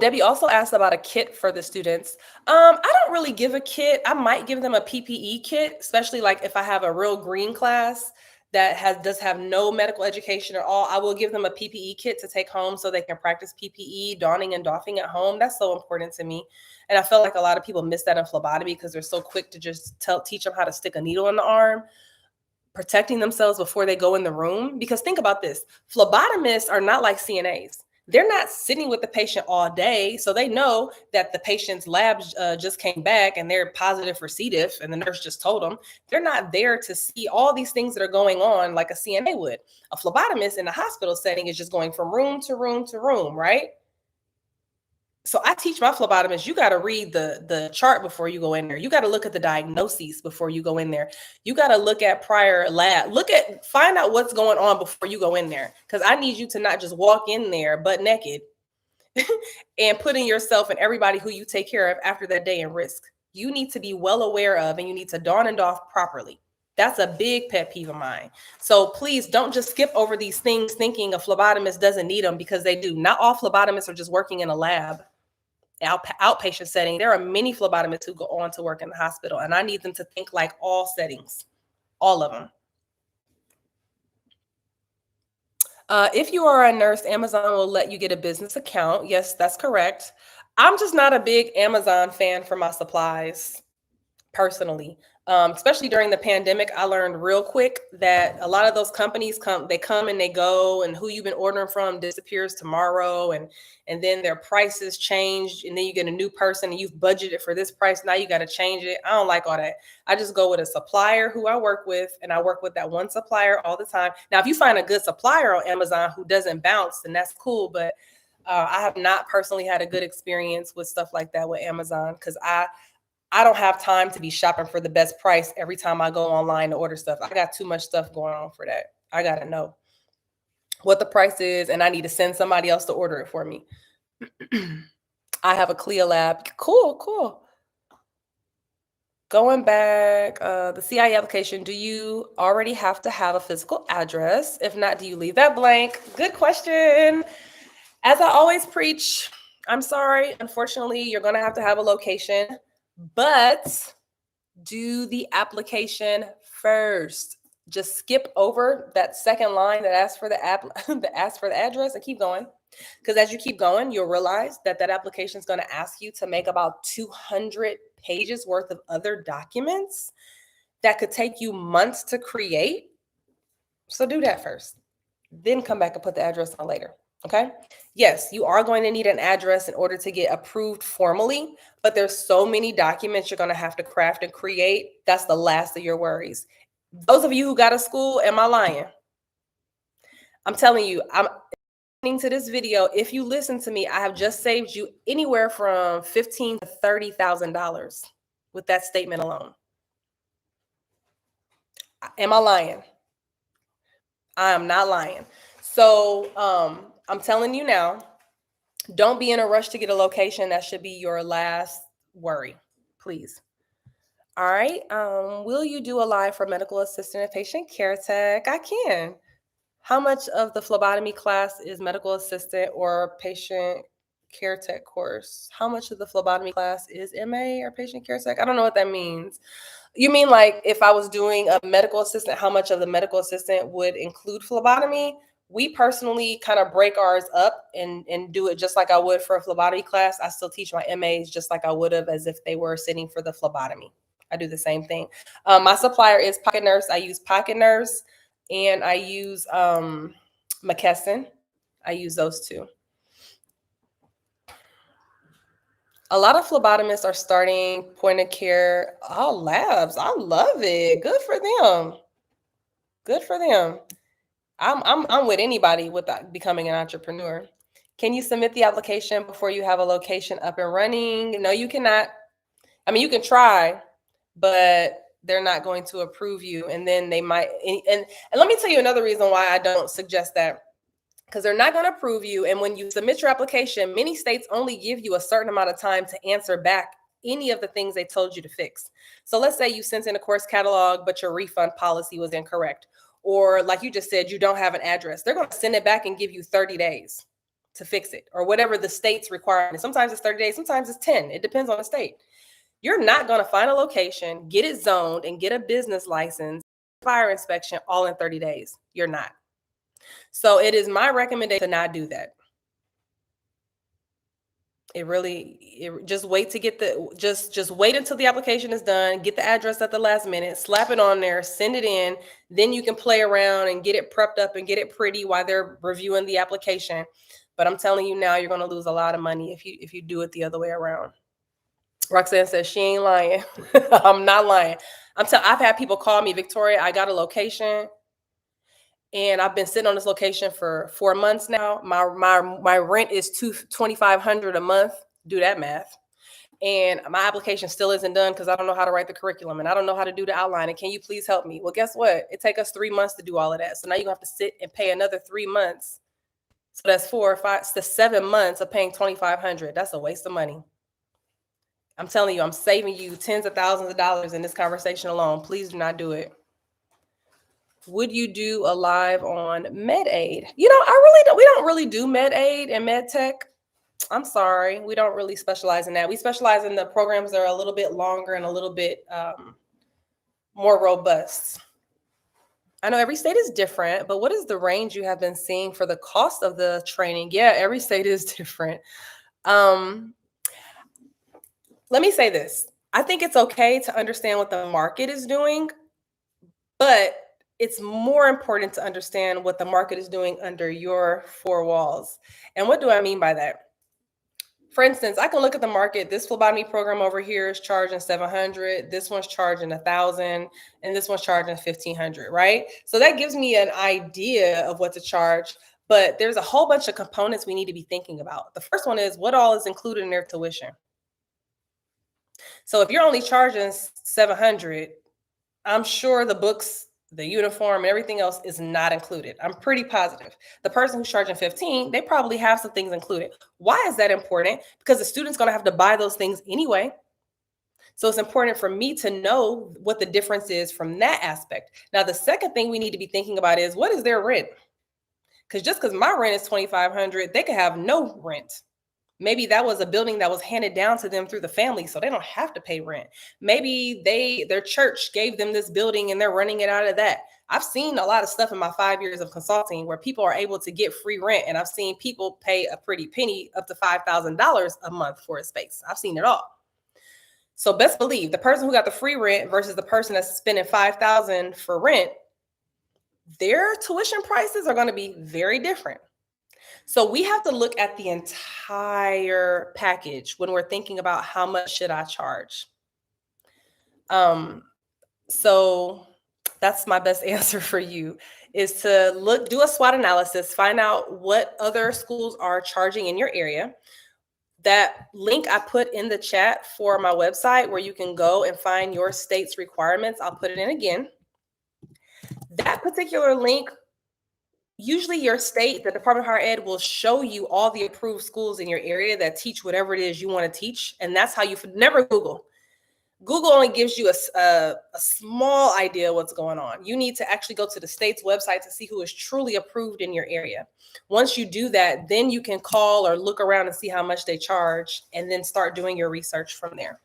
Debbie also asked about a kit for the students. I don't really give a kit. I might give them a PPE kit, especially like if I have a real green class that does have no medical education at all. I will give them a PPE kit to take home so they can practice PPE, donning and doffing at home. That's so important to me. And I feel like a lot of people miss that in phlebotomy because they're so quick to just teach them how to stick a needle in the arm, protecting themselves before they go in the room. Because think about this, phlebotomists are not like CNAs. They're not sitting with the patient all day. So they know that the patient's labs just came back and they're positive for C. diff, and the nurse just told them. They're not there to see all these things that are going on like a CNA would. A phlebotomist in a hospital setting is just going from room to room to room, right? So I teach my phlebotomists, you got to read the chart before you go in there. You got to look at the diagnoses before you go in there. You got to look at prior lab, find out what's going on before you go in there. Because I need you to not just walk in there butt naked and putting yourself and everybody who you take care of after that day in risk. you need to be well aware of, and you need to don and doff properly. That's a big pet peeve of mine. So please don't just skip over these things thinking a phlebotomist doesn't need them, because they do. Not all phlebotomists are just working in a lab, outpatient setting. There are many phlebotomists who go on to work in the hospital, and I need them to think like all settings, all of them. If you are a nurse, Amazon will let you get a business account. Yes, that's correct. I'm just not a big Amazon fan for my supplies, personally. Especially during the pandemic, I learned real quick that a lot of those companies come and they go, and who you've been ordering from disappears tomorrow, and then their prices change, and then you get a new person and you've budgeted for this price. Now you got to change it. I don't like all that. I just go with a supplier who I work with, and I work with that one supplier all the time. Now, if you find a good supplier on Amazon who doesn't bounce, then that's cool. But I have not personally had a good experience with stuff like that with Amazon, because I don't have time to be shopping for the best price every time I go online to order stuff. I got too much stuff going on for that. I got to know what the price is, and I need to send somebody else to order it for me. I have a CLIA lab. Cool. Going back, the CIE application, do you already have to have a physical address? If not, do you leave that blank? Good question. As I always preach, I'm sorry. Unfortunately, you're going to have a location, but do the application first. Just skip over that second line that asks for the address, and keep going. Because as you keep going, you'll realize that application is going to ask you to make about 200 pages worth of other documents that could take you months to create. So do that first, then come back and put the address on later. Okay. Yes, you are going to need an address in order to get approved formally, but there's so many documents you're going to have to craft and create. That's the last of your worries. Those of you who got a school, am I lying? I'm telling you, I'm listening to this video. If you listen to me, I have just saved you anywhere from $15,000 to $30,000 with that statement alone. Am I lying? I am not lying. So I'm telling you now, don't be in a rush to get a location. That should be your last worry, please. All right. Will you do a live for medical assistant and patient care tech? I can. How much of the phlebotomy class is medical assistant or patient care tech course? How much of the phlebotomy class is MA or patient care tech? I don't know what that means. You mean like if I was doing a medical assistant, how much of the medical assistant would include phlebotomy? We personally kind of break ours up and do it just like I would for a phlebotomy class. I still teach my MAs just like I would have as if they were sitting for the phlebotomy. I do the same thing. My supplier is Pocket Nurse. I use Pocket Nurse, and I use McKesson. I use those two. A lot of phlebotomists are starting point of care labs. I love it. Good for them. Good for them. I'm with anybody with becoming an entrepreneur. Can you submit the application before you have a location up and running? No, you cannot. I mean, you can try, but they're not going to approve you. And then they might, and let me tell you another reason why I don't suggest that. Because they're not going to approve you. And when you submit your application, many states only give you a certain amount of time to answer back any of the things they told you to fix. So let's say you sent in a course catalog, but your refund policy was incorrect. Or like you just said, you don't have an address. They're going to send it back and give you 30 days to fix it, or whatever the state's requirement. Sometimes it's 30 days, sometimes it's 10. It depends on the state. You're not going to find a location, get it zoned, and get a business license, fire inspection all in 30 days. You're not. So it is my recommendation to not do that. Just wait to get just wait until the application is done, get the address at the last minute, slap it on there, send it in. Then you can play around and get it prepped up and get it pretty while they're reviewing the application. But I'm telling you now, you're going to lose a lot of money if you do it the other way around. Roxanne says she ain't lying. I'm not lying. I've had people call me, Victoria, I got a location, and I've been sitting on this location for 4 months now. My rent is $2,500 a month. Do that math. And my application still isn't done because I don't know how to write the curriculum and I don't know how to do the outline. And can you please help me? Well, guess what? It takes us 3 months to do all of that. So now you have to sit and pay another 3 months. So that's 4 or 5 to 7 months of paying $2,500. That's a waste of money. I'm telling you, I'm saving you tens of thousands of dollars in this conversation alone. Please do not do it. Would you do a live on med aid? We don't really do med aid and med tech. I'm sorry. We don't really specialize in that. We specialize in the programs that are a little bit longer and a little bit more robust. I know every state is different, but what is the range you have been seeing for the cost of the training? Yeah, every state is different. Let me say this. I think it's okay to understand what the market is doing, but it's more important to understand what the market is doing under your four walls. And what do I mean by that? For instance, I can look at the market. This phlebotomy program over here is charging $700. This one's charging $1,000, and this one's charging $1,500, right? So that gives me an idea of what to charge. But there's a whole bunch of components we need to be thinking about. The first one is what all is included in their tuition. So if you're only charging $700, I'm sure the books, the uniform, and everything else is not included. I'm pretty positive. The person who's charging $15, they probably have some things included. Why is that important? Because the student's going to have to buy those things anyway. So it's important for me to know what the difference is from that aspect. Now, the second thing we need to be thinking about is what is their rent? Because just because my rent is $2,500, they could have no rent. Maybe that was a building that was handed down to them through the family, so they don't have to pay rent. Maybe their church gave them this building and they're running it out of that. I've seen a lot of stuff in my 5 years of consulting where people are able to get free rent, and I've seen people pay a pretty penny up to $5,000 a month for a space. I've seen it all. So best believe the person who got the free rent versus the person that's spending $5,000 for rent, their tuition prices are going to be very different. So we have to look at the entire package when we're thinking about how much should I charge. So that's my best answer for you, is to do a SWOT analysis, find out what other schools are charging in your area. That link I put in the chat for my website where you can go and find your state's requirements, I'll put it in again. That particular link, usually your state, the Department of Higher Ed, will show you all the approved schools in your area that teach whatever it is you want to teach. And that's how never Google. Google only gives you a small idea what's going on. You need to actually go to the state's website to see who is truly approved in your area. Once you do that, then you can call or look around and see how much they charge and then start doing your research from there.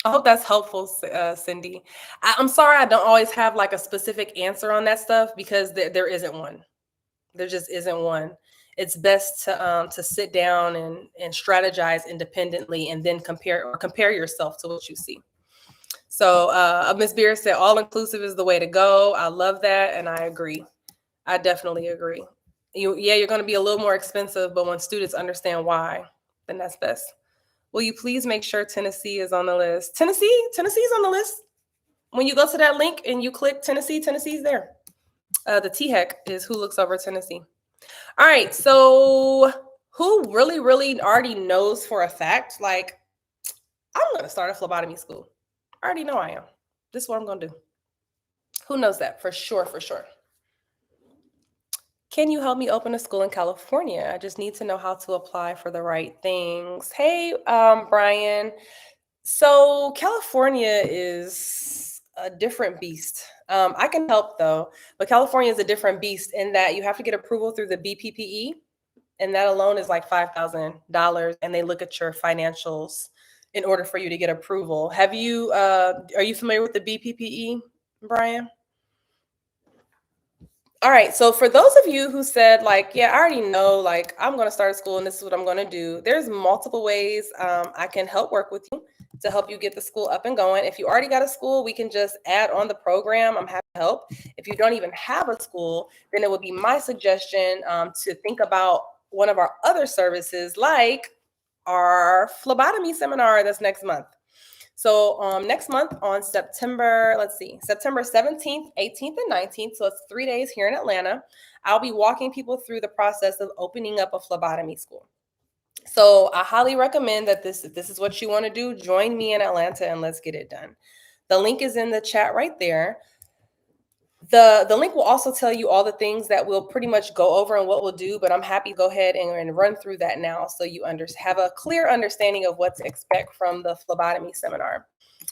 I hope that's helpful, Cindy. I'm sorry I don't always have like a specific answer on that stuff because there isn't one. There just isn't one. It's best to sit down and strategize independently and then compare yourself to what you see. So Ms. Beer said all inclusive is the way to go. I love that, and I agree. I definitely agree. You're going to be a little more expensive, but when students understand why, then that's best. Will you please make sure Tennessee is on the list? Tennessee's on the list. When you go to that link and you click Tennessee's there. The THEC is who looks over Tennessee. All right, so who really, really already knows for a fact, like, I'm going to start a phlebotomy school. I already know I am. This is what I'm going to do. Who knows that for sure, for sure? Can you help me open a school in California? I just need to know how to apply for the right things. Hey, Brian. So California is a different beast. I can help though, but California is a different beast in that you have to get approval through the BPPE, and that alone is like $5,000, and they look at your financials in order for you to get approval. Are you familiar with the BPPE, Brian? All right. So for those of you who said like, yeah, I already know, like I'm going to start a school and this is what I'm going to do. There's multiple ways I can help work with you to help you get the school up and going. If you already got a school, we can just add on the program. I'm happy to help. If you don't even have a school, then it would be my suggestion to think about one of our other services, like our phlebotomy seminar that's next month. So next month on September 17th, 18th, and 19th, so it's 3 days here in Atlanta, I'll be walking people through the process of opening up a phlebotomy school. So I highly recommend that if this is what you want to do, join me in Atlanta and let's get it done. The link is in the chat right there. The link will also tell you all the things that we'll pretty much go over and what we'll do, but I'm happy to go ahead and run through that now so you have a clear understanding of what to expect from the phlebotomy seminar.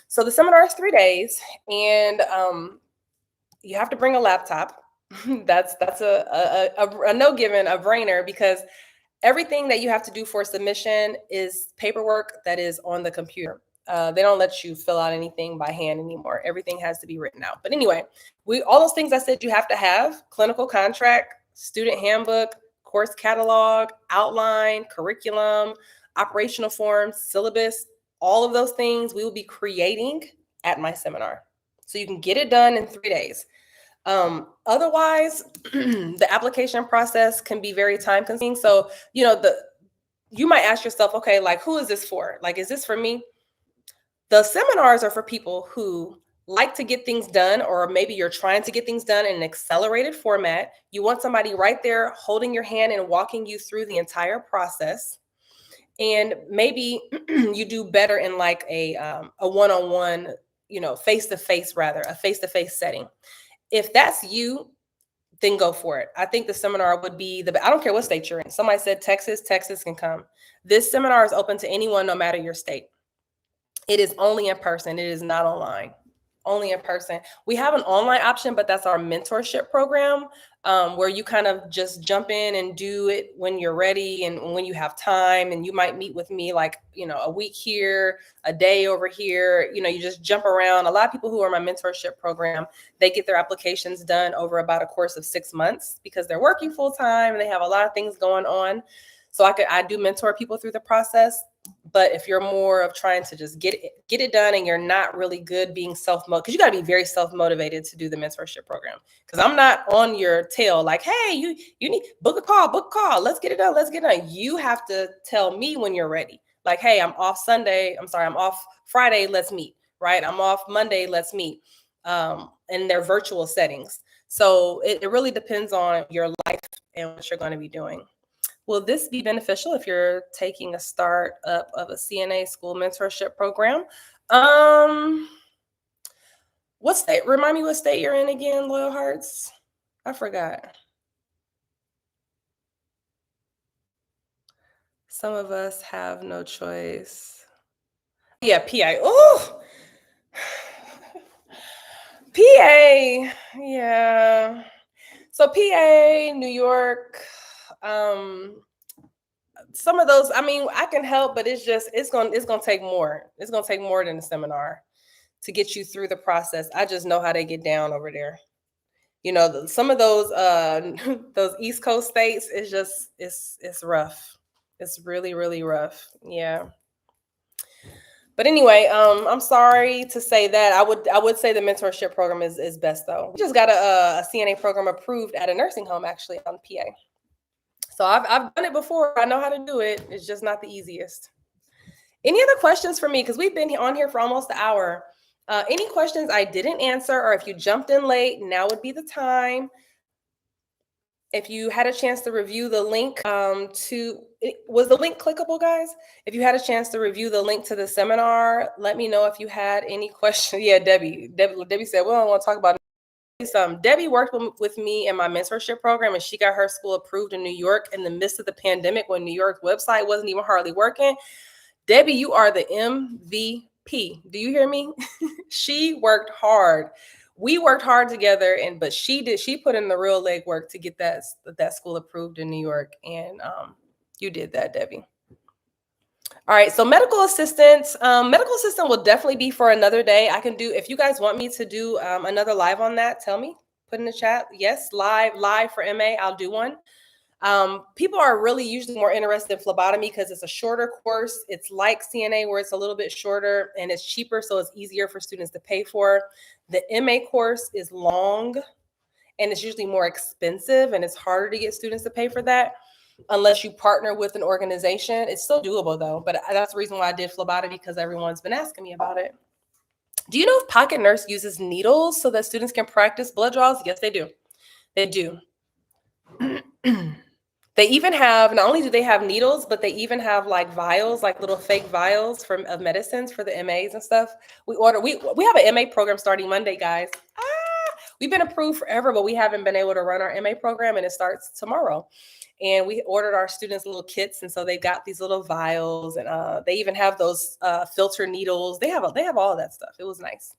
So the seminar is 3 days, and you have to bring a laptop. That's a no given, a brainer, because everything that you have to do for submission is paperwork that is on the computer. They don't let you fill out anything by hand anymore. Everything has to be written out. But anyway, all those things I said you have to have: clinical contract, student handbook, course catalog, outline, curriculum, operational forms, syllabus, all of those things we will be creating at my seminar. So you can get it done in 3 days. Otherwise, the application process can be very time consuming. So, you might ask yourself, okay, like, who is this for? Like, is this for me? The seminars are for people who like to get things done, or maybe you're trying to get things done in an accelerated format. You want somebody right there holding your hand and walking you through the entire process. And maybe you do better in like a one-on-one, face-to-face, rather, a face-to-face setting. If that's you, then go for it. I think the seminar would be I don't care what state you're in. Somebody said Texas can come. This seminar is open to anyone, no matter your state. It is only in person. It is not online. Only in person. We have an online option, but that's our mentorship program, where you kind of just jump in and do it when you're ready and when you have time. And you might meet with me like, a week here, a day over here. You just jump around. A lot of people who are in my mentorship program, they get their applications done over about a course of 6 months because they're working full time and they have a lot of things going on. So I do mentor people through the process. But if you're more of trying to just get it done and you're not really good being self-motivated, because you got to be very self-motivated to do the mentorship program. Because I'm not on your tail like, hey, you need book a call, let's get it done. You have to tell me when you're ready. Like, hey, I'm off Friday, let's meet, right? I'm off Monday, let's meet. And they're virtual settings. So it really depends on your life and what you're going to be doing. Will this be beneficial if you're taking a start up of a CNA school mentorship program? What state? Remind me what state you're in again, Loyal Hearts? I forgot. Some of us have no choice. Yeah, PA. Oh, PA. Yeah. So PA, New York. Some of those, I can help, but it's gonna take more. It's gonna take more than a seminar to get you through the process. I just know how they get down over there. Some of those those East Coast states, it's rough. It's really, really rough. Yeah. But anyway, I'm sorry to say that. I would say the mentorship program is best though. We just got a CNA program approved at a nursing home actually on PA. So I've done it before. I know how to do it. It's just not the easiest. Any other questions for me? Because we've been on here for almost an hour. Any questions I didn't answer, or if you jumped in late, now would be the time. If you had a chance to review the link was the link clickable, guys? If you had a chance to review the link to the seminar, let me know if you had any questions. Yeah, Debbie said, we don't want to talk about it. Debbie worked with me in my mentorship program, and she got her school approved in New York in the midst of the pandemic when New York's website wasn't even hardly working. Debbie, you are the MVP. Do you hear me? She worked hard. We worked hard together, but she put in the real legwork to get that school approved in New York. And you did that, Debbie. All right, so medical assistant will definitely be for another day. I can do, if you guys want me to do another live on that, tell me, put in the chat. Yes, live for MA, I'll do one. People are really usually more interested in phlebotomy because it's a shorter course. It's like CNA where it's a little bit shorter and it's cheaper, so it's easier for students to pay for. The MA course is long and it's usually more expensive, and it's harder to get students to pay for that unless you partner with an organization. It's still doable though, but that's the reason why I did phlebotomy, because everyone's been asking me about it. Do you know if Pocket Nurse uses needles so that students can practice blood draws? Yes, they do. They do. They even have, not only do they have needles, but they even have like vials, like little fake vials of medicines for the MAs and stuff. We have an MA program starting Monday, guys. we've been approved forever, but we haven't been able to run our MA program, and it starts tomorrow. And we ordered our students little kits, and so they got these little vials, and they even have those filter needles. They have all of that stuff. It was nice.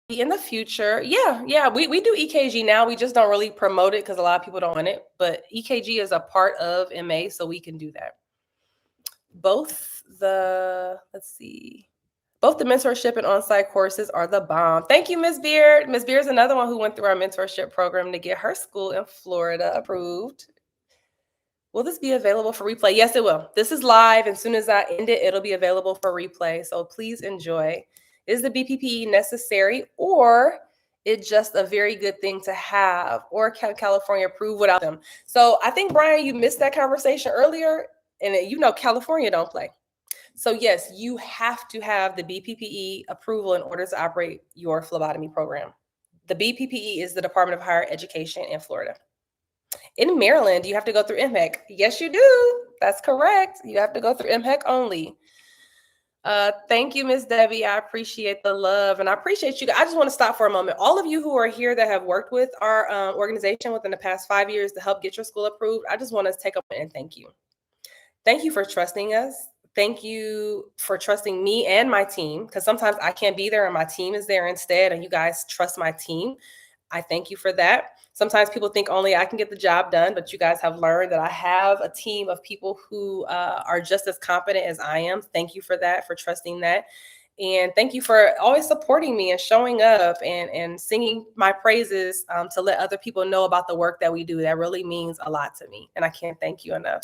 In the future, yeah, we do EKG now. We just don't really promote it because a lot of people don't want it. But EKG is a part of MA, so we can do that. Both the mentorship and on-site courses are the bomb. Thank you, Ms. Beard. Ms. Beard is another one who went through our mentorship program to get her school in Florida approved. Will this be available for replay? Yes, it will. This is live. As soon as I end it, it'll be available for replay. So please enjoy. Is the BPPE necessary, or it's just a very good thing to have, or can California approve without them? So I think, Brian, you missed that conversation earlier, and you know California don't play. So yes, you have to have the BPPE approval in order to operate your phlebotomy program. The BPPE is the Department of Higher Education in Florida. In Maryland, you have to go through MHEC. Yes, you do. That's correct. You have to go through MHEC only. Thank you, Miss Debbie. I appreciate the love, and I appreciate you. I just want to stop for a moment. All of you who are here that have worked with our organization within the past 5 years to help get your school approved, I just want to take a moment and thank you. Thank you for trusting us. Thank you for trusting me and my team, because sometimes I can't be there and my team is there instead, and you guys trust my team. I thank you for that. Sometimes people think only I can get the job done, but you guys have learned that I have a team of people who are just as competent as I am. Thank you for that, for trusting that. And thank you for always supporting me and showing up and singing my praises to let other people know about the work that we do. That really means a lot to me, and I can't thank you enough.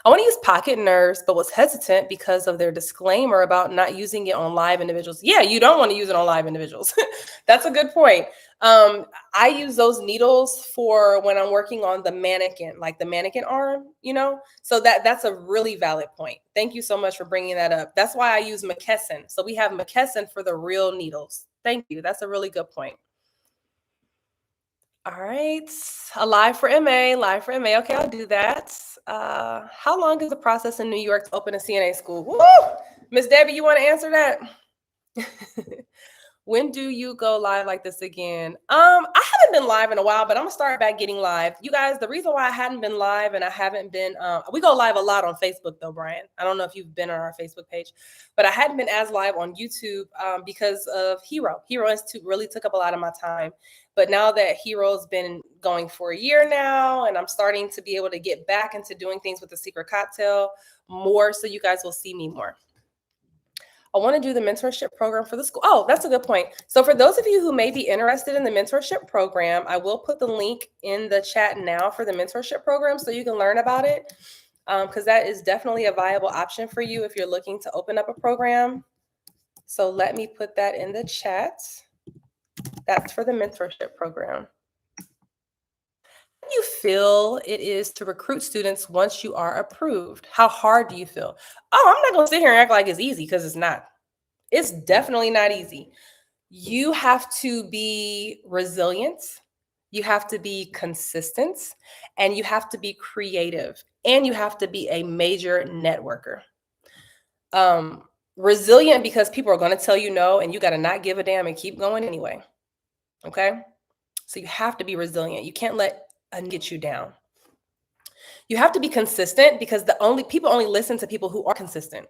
I want to use Pocket Nurse, but was hesitant because of their disclaimer about not using it on live individuals. Yeah, you don't want to use it on live individuals. That's a good point. I use those needles for when I'm working on the mannequin, like the mannequin arm, you know? So that's a really valid point. Thank you so much for bringing that up. That's why I use McKesson. So we have McKesson for the real needles. Thank you. That's a really good point. All right, live for MA, live for MA. Okay, I'll do that. How long is the process in New York to open a CNA school? Woo! Miss Debbie, you want to answer that? When do you go live like this again? I haven't been live in a while, but I'm gonna start back getting live. You guys, the reason why I hadn't been live and I haven't been, we go live a lot on Facebook though, Brian. I don't know if you've been on our Facebook page, but I hadn't been as live on YouTube because of Hero. Hero Institute really took up a lot of my time. But now that Hero's been going for a year now, and I'm starting to be able to get back into doing things with the Secret Cocktail more, so you guys will see me more. I want to do the mentorship program for the school. Oh, that's a good point. So for those of you who may be interested in the mentorship program, I will put the link in the chat now for the mentorship program so you can learn about it, because that is definitely a viable option for you if you're looking to open up a program. So let me put that in the chat. That's for the mentorship program. How do you feel it is to recruit students once you are approved? How hard do you feel? Oh, I'm not going to sit here and act like it's easy, because it's not. It's definitely not easy. You have to be resilient. You have to be consistent, and you have to be creative, and you have to be a major networker. Resilient because people are going to tell you no, and you got to not give a damn and keep going anyway. Okay? So you have to be resilient. You can't let get you down. You have to be consistent because people only listen to people who are consistent.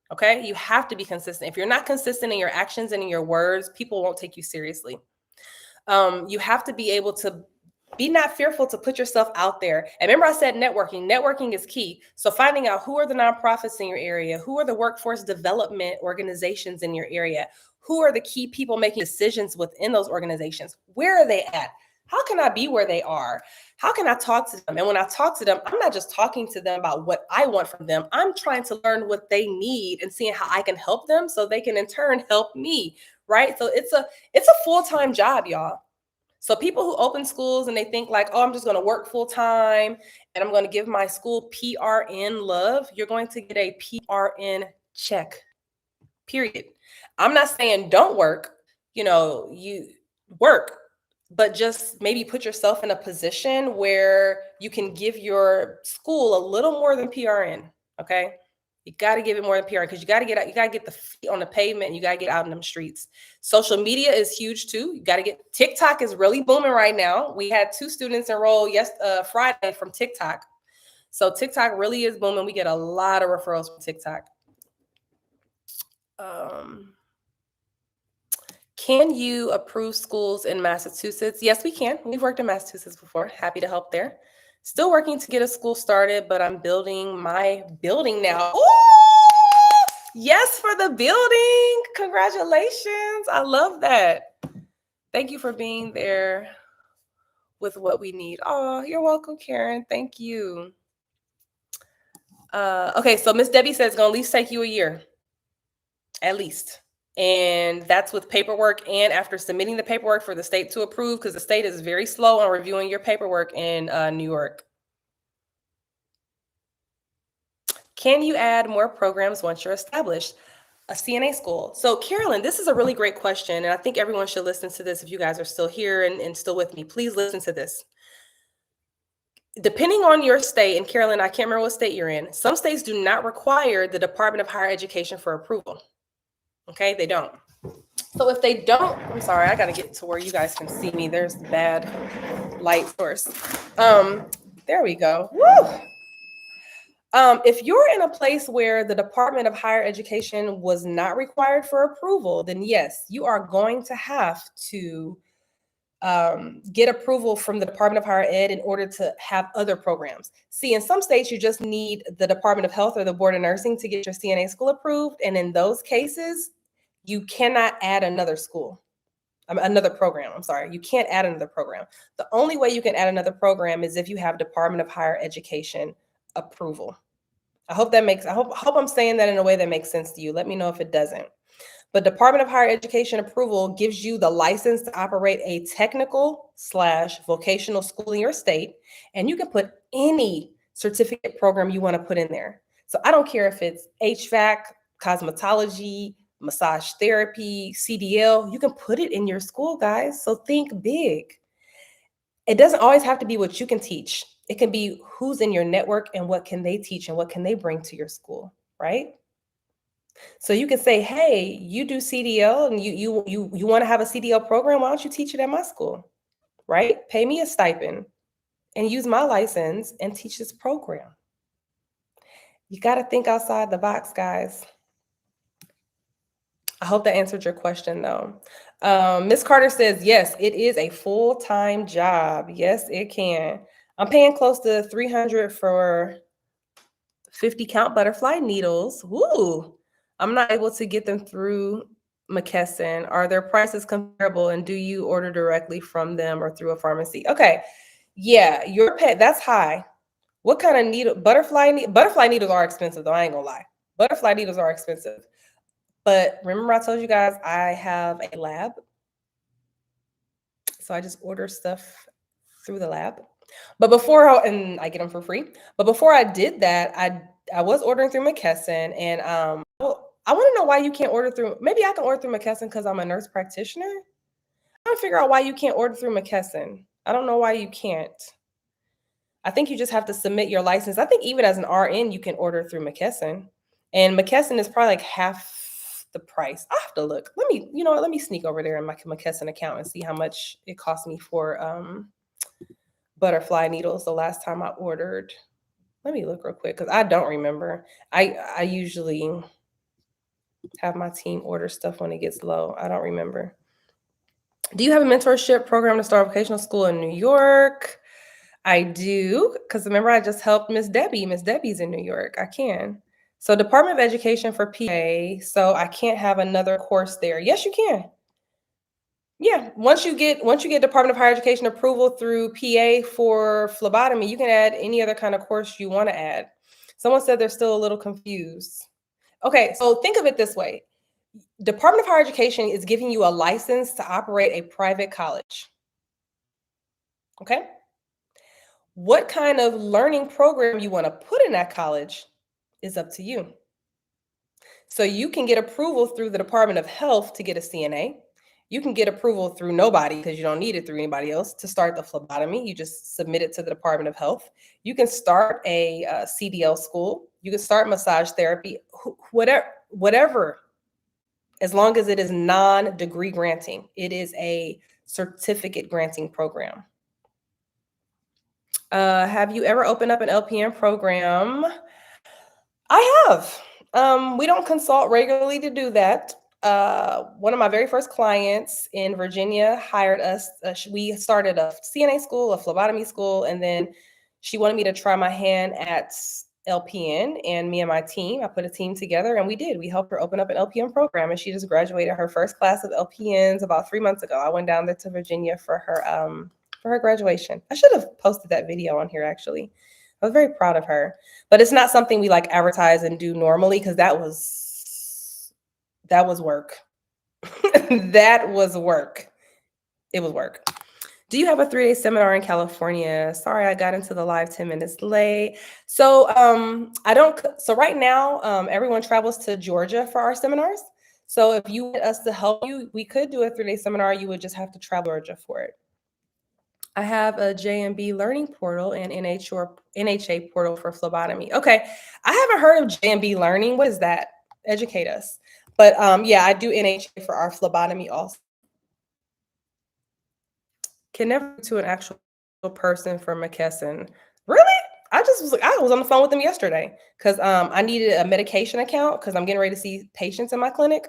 Okay? You have to be consistent. If you're not consistent in your actions and in your words, people won't take you seriously. You have to be able to be not fearful to put yourself out there. And remember, I said networking. Networking is key. So finding out who are the nonprofits in your area, who are the workforce development organizations in your area, who are the key people making decisions within those organizations, where are they at? How can I be where they are? How can I talk to them? And when I talk to them, I'm not just talking to them about what I want from them. I'm trying to learn what they need and seeing how I can help them so they can in turn help me, right? So it's a full-time job, y'all. So people who open schools and they think like, oh, I'm just going to work full time and I'm going to give my school PRN love, you're going to get a PRN check, period. I'm not saying don't work, you work, but just maybe put yourself in a position where you can give your school a little more than PRN, okay? You got to give it more than PR because you got to get out, you got to get the feet on the pavement and you got to get out in them streets. Social media is huge too. You got to get TikTok is really booming right now. We had 2 students enroll Friday from TikTok. So TikTok really is booming. We get a lot of referrals from TikTok. Can you approve schools in Massachusetts? Yes, we can. We've worked in Massachusetts before. Happy to help there. Still working to get a school started, but I'm building my building now. Ooh! Yes, for the building. Congratulations. I love that. Thank you for being there with what we need. Oh, you're welcome, Karen. Thank you. Okay, so Miss Debbie says it's going to at least take you a year. At least. And that's with paperwork and after submitting the paperwork for the state to approve, because the state is very slow on reviewing your paperwork in New York. Can you add more programs once you're established? A CNA school. So Carolyn, this is a really great question. And I think everyone should listen to this. If you guys are still here and still with me, please listen to this. Depending on your state, and Carolyn, I can't remember what state you're in, some states do not require the Department of Higher Education for approval. Okay, they don't. So if they don't, I'm sorry, I got to get to where you guys can see me. There's the bad light source. There we go. Woo! If you're in a place where the Department of Higher Education was not required for approval, then yes, you are going to have to get approval from the Department of Higher Ed in order to have other programs. See, in some states, you just need the Department of Health or the Board of Nursing to get your CNA school approved. And in those cases, you cannot add another school, another program. I'm sorry, you can't add another program. The only way you can add another program is if you have Department of Higher Education approval. I hope I'm saying that in a way that makes sense to you. Let me know if it doesn't. But Department of Higher Education approval gives you the license to operate a technical/vocational school in your state, and you can put any certificate program you want to put in there. So I don't care if it's HVAC, cosmetology, massage therapy, CDL, you can put it in your school, guys. So think big. It doesn't always have to be what you can teach. It can be who's in your network and what can they teach and what can they bring to your school, right? So you can say, hey, you do CDL and you want to have a CDL program, why don't you teach it at my school, right? Pay me a stipend and use my license and teach this program. You got to think outside the box, guys. I hope that answered your question, though. Miss Carter says, yes, it is a full-time job. Yes, it can. I'm paying close to $300 for 50 count butterfly needles. Woo! I'm not able to get them through McKesson. Are their prices comparable, and do you order directly from them or through a pharmacy? Okay, yeah, your pet, that's high. What kind of needle? Butterfly needles are expensive, though. I ain't gonna lie. Butterfly needles are expensive. But remember I told you guys I have a lab. So I just order stuff through the lab. But and I get them for free. But before I did that, I was ordering through McKesson, and I want to know why you can't order through. Maybe I can order through McKesson because I'm a nurse practitioner. I don't figure out why you can't order through McKesson. I don't know why you can't. I think you just have to submit your license. I think even as an RN, you can order through McKesson, and McKesson is probably like half the price. I have to look. Let me sneak over there in my McKesson account and see how much it cost me for butterfly needles the last time I ordered. Let me look real quick because I don't remember. I usually have my team order stuff when it gets low. I don't remember. Do you have a mentorship program to start vocational school in New York? I do, because remember I just helped Miss Debbie. Miss Debbie's in New York. I can. So Department of Education for PA. So I can't have another course there. Yes, you can. Yeah, once you get Department of Higher Education approval through PA for phlebotomy, you can add any other kind of course you want to add. Someone said they're still a little confused. Okay, so think of it this way. Department of Higher Education is giving you a license to operate a private college. Okay? What kind of learning program you want to put in that college is up to you. So you can get approval through the Department of Health to get a CNA. You can get approval through nobody because you don't need it through anybody else to start the phlebotomy. You just submit it to the Department of Health. You can start a CDL school. You can start massage therapy, whatever, as long as it is non-degree granting. It is a certificate granting program. Have you ever opened up an LPN program? I have. We don't consult regularly to do that. One of my very first clients in Virginia hired us. We started a CNA school, a phlebotomy school, and then she wanted me to try my hand at LPN. And me and my team, I put a team together, and we did. We helped her open up an LPN program, and she just graduated her first class of LPNs about 3 months ago. I went down there to Virginia for her graduation. I should have posted that video on here actually. I was very proud of her, but it's not something we like advertise and do normally because that was work. That was work. It was work. Do you have a 3-day seminar in California? Sorry, I got into the live 10 minutes late. So I don't. So right now, everyone travels to Georgia for our seminars. So if you want us to help you, we could do a 3-day seminar. You would just have to travel to Georgia for it. I have a JMB learning portal and NHA portal for phlebotomy. Okay, I haven't heard of JMB learning. What is that? Educate us. But yeah, I do NHA for our phlebotomy also. Can never to an actual person from McKesson. Really? I was on the phone with them yesterday because I needed a medication account because I'm getting ready to see patients in my clinic.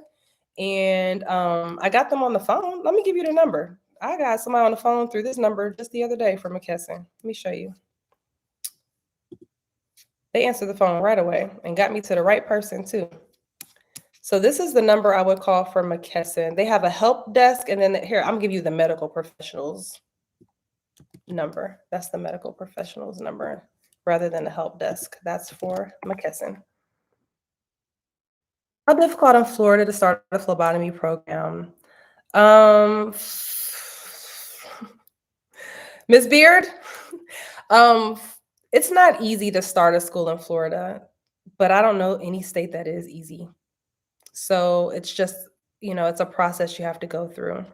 And I got them on the phone. Let me give you the number. I got somebody on the phone through this number just the other day from McKesson. Let me show you. They answered the phone right away and got me to the right person too. So this is the number I would call for McKesson. They have a help desk, and then here, I'm gonna give you the medical professionals number. That's the medical professionals number rather than the help desk. That's for McKesson. How difficult in Florida to start a phlebotomy program? Ms. Beard, it's not easy to start a school in Florida, but I don't know any state that is easy. So it's just, it's a process you have to go through.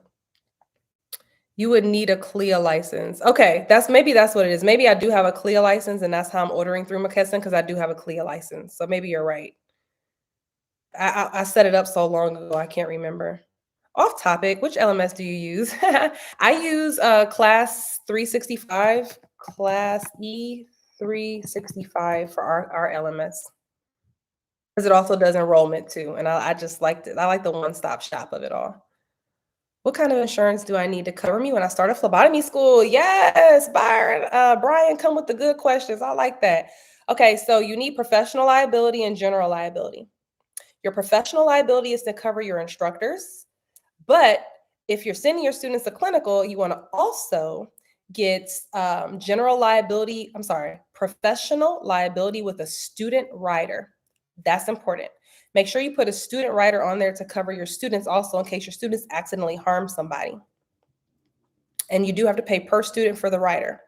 You would need a CLIA license. Okay, maybe that's what it is. Maybe I do have a CLIA license, and that's how I'm ordering through McKesson because I do have a CLIA license. So maybe you're right. I set it up so long ago, I can't remember. Off topic, which LMS do you use? I use Class 365, Class E365 for our LMS. Because it also does enrollment too. And I just liked it. I like the one-stop shop of it all. What kind of insurance do I need to cover me when I start a phlebotomy school? Yes, Brian, come with the good questions. I like that. Okay, so you need professional liability and general liability. Your professional liability is to cover your instructors. But if you're sending your students to clinical, you want to also get professional liability with a student rider. That's important. Make sure you put a student rider on there to cover your students also in case your students accidentally harm somebody. And you do have to pay per student for the rider.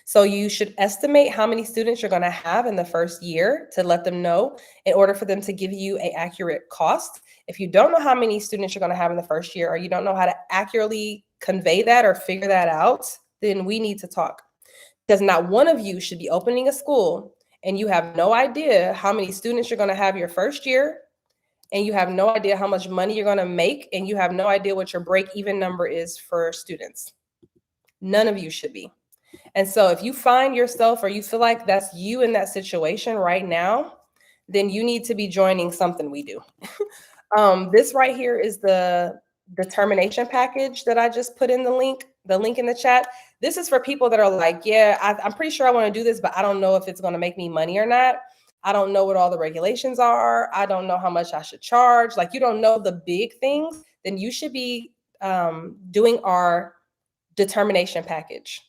So you should estimate how many students you're going to have in the first year to let them know in order for them to give you an accurate cost. If you don't know how many students you're going to have in the first year, or you don't know how to accurately convey that or figure that out, then we need to talk. Because not one of you should be opening a school and you have no idea how many students you're going to have your first year, and you have no idea how much money you're going to make, and you have no idea what your break-even number is for students. None of you should be. And so if you find yourself or you feel like that's you in that situation right now, then you need to be joining something we do. This right here is the determination package that I just put in the link in the chat. This is for people that are like, yeah, I'm pretty sure I want to do this, but I don't know if it's going to make me money or not. I don't know what all the regulations are. I don't know how much I should charge. Like, you don't know the big things, then you should be doing our determination package.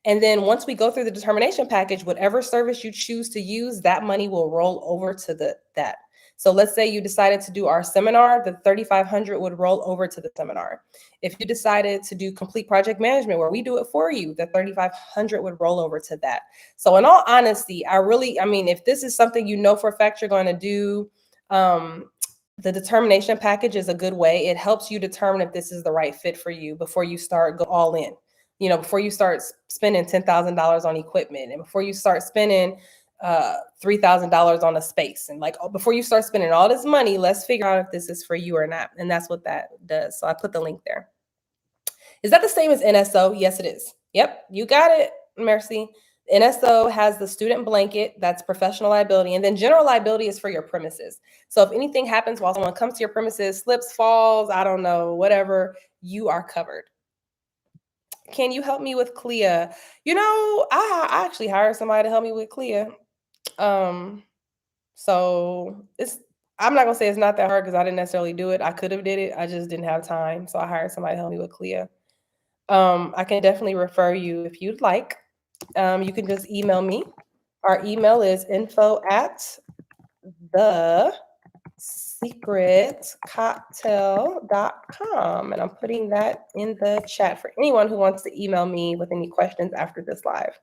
And then once we go through the determination package, whatever service you choose to use, that money will roll over to that. So let's say you decided to do our seminar, the $3,500 would roll over to the seminar. If you decided to do complete project management where we do it for you, the $3,500 would roll over to that. So in all honesty, if this is something you know for a fact you're going to do, the determination package is a good way. It helps you determine if this is the right fit for you before you go all in. Before you start spending $10,000 on equipment, and before you start spending $3,000 on a space. And like, oh, before you start spending all this money, let's figure out if this is for you or not. And that's what that does. So I put the link there. Is that the same as NSO? Yes, it is. Yep, you got it, Mercy. NSO has the student blanket, that's professional liability, and then general liability is for your premises. So if anything happens while someone comes to your premises, slips, falls, I don't know, whatever, you are covered. Can you help me with CLIA? I actually hired somebody to help me with CLIA. So I'm not gonna say it's not that hard because I didn't necessarily do it. I could have did it. I just didn't have time. So I hired somebody to help me with CLIA. I can definitely refer you if you'd like. You can just email me. Our email is info@thesecretcocktail.com. And I'm putting that in the chat for anyone who wants to email me with any questions after this live.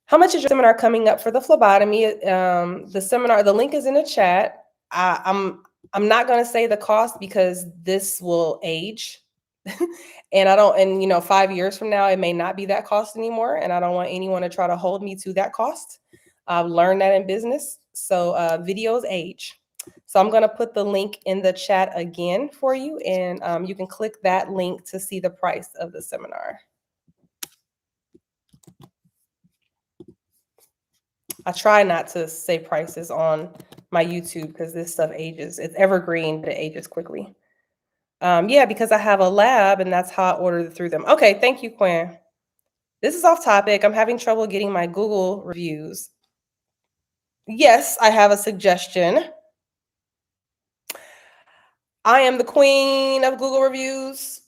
How much is your seminar coming up for the phlebotomy? The seminar, the link is in the chat. I'm not going to say the cost because this will age. And 5 years from now, it may not be that cost anymore. And I don't want anyone to try to hold me to that cost. I've learned that in business. So videos age. So I'm going to put the link in the chat again for you. And you can click that link to see the price of the seminar. I try not to say prices on my YouTube because this stuff ages. It's evergreen, but it ages quickly. Yeah, because I have a lab and that's how I order through them. Okay, thank you, Quinn. This is off topic. I'm having trouble getting my Google reviews. Yes, I have a suggestion. I am the queen of Google reviews.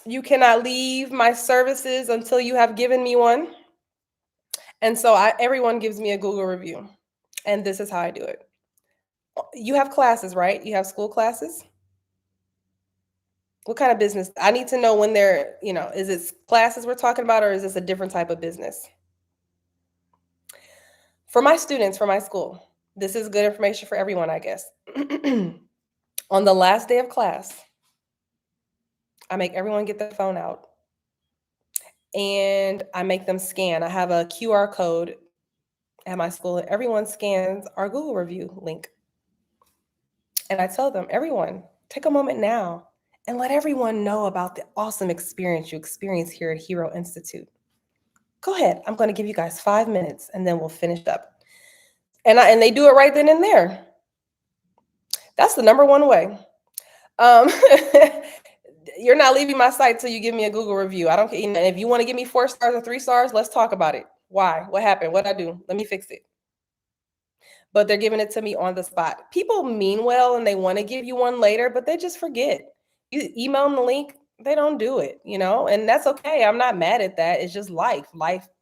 You cannot leave my services until you have given me one. And so everyone gives me a Google review. And this is how I do it. You have classes, right? You have school classes? What kind of business? I need to know when they're, is it classes we're talking about or is this a different type of business? For my students, for my school, this is good information for everyone, I guess. On the last day of class, I make everyone get their phone out and I make them scan. I have a QR code at my school and everyone scans our Google review link. And I tell them, everyone, take a moment now and let everyone know about the awesome experience you experience here at Hero Institute. Go ahead. I'm going to give you guys 5 minutes and then we'll finish up. And they do it right then and there. That's the number one way. You're not leaving my site till you give me a Google review. I don't care. And if you want to give me 4 stars or 3 stars, let's talk about it. Why? What happened? What'd I do? Let me fix it. But they're giving it to me on the spot. People mean well and they want to give you one later, but they just forget. You email them the link, they don't do it, and that's okay. I'm not mad at that. It's just life.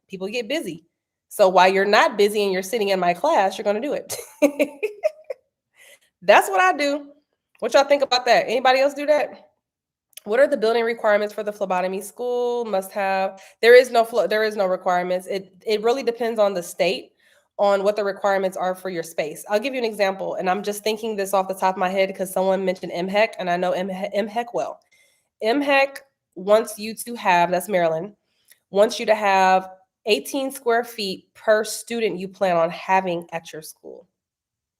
People get busy. So while you're not busy and you're sitting in my class, you're going to do it. That's what I do. What y'all think about that? Anybody else do that? What are the building requirements for the phlebotomy school? Must have. There is no requirements. It really depends on the state on what the requirements are for your space. I'll give you an example, and I'm just thinking this off the top of my head because someone mentioned MHEC, and I know MHEC well. MHEC wants you to have, that's Maryland, wants you to have 18 square feet per student you plan on having at your school.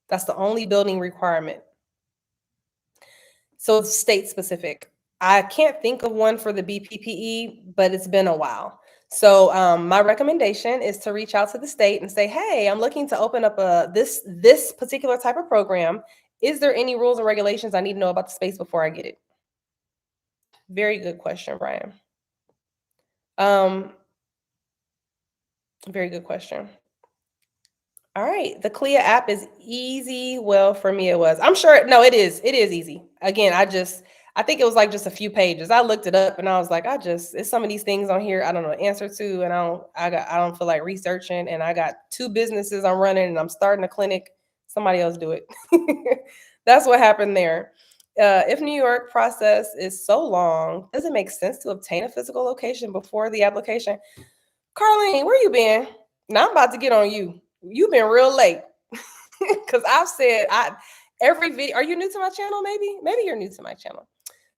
That's the only building requirement. So it's state specific. I can't think of one for the BPPE, but it's been a while. So my recommendation is to reach out to the state and say, hey, I'm looking to open up this particular type of program. Is there any rules and regulations I need to know about the space before I get it? Very good question, Brian. Very good question. All right. The CLIA app is easy. Well, for me, it was. I'm sure. No, it is. It is easy. Again, I think it was like just a few pages. I looked it up and I was like, it's some of these things on here I don't know the answer to, and I don't feel like researching. And I got 2 businesses I'm running, and I'm starting a clinic. Somebody else do it. That's what happened there. If New York process is so long, does it make sense to obtain a physical location before the application? Carlene, where you been? Now I'm about to get on you. You've been real late. Because I've said every video. Are you new to my channel? Maybe you're new to my channel.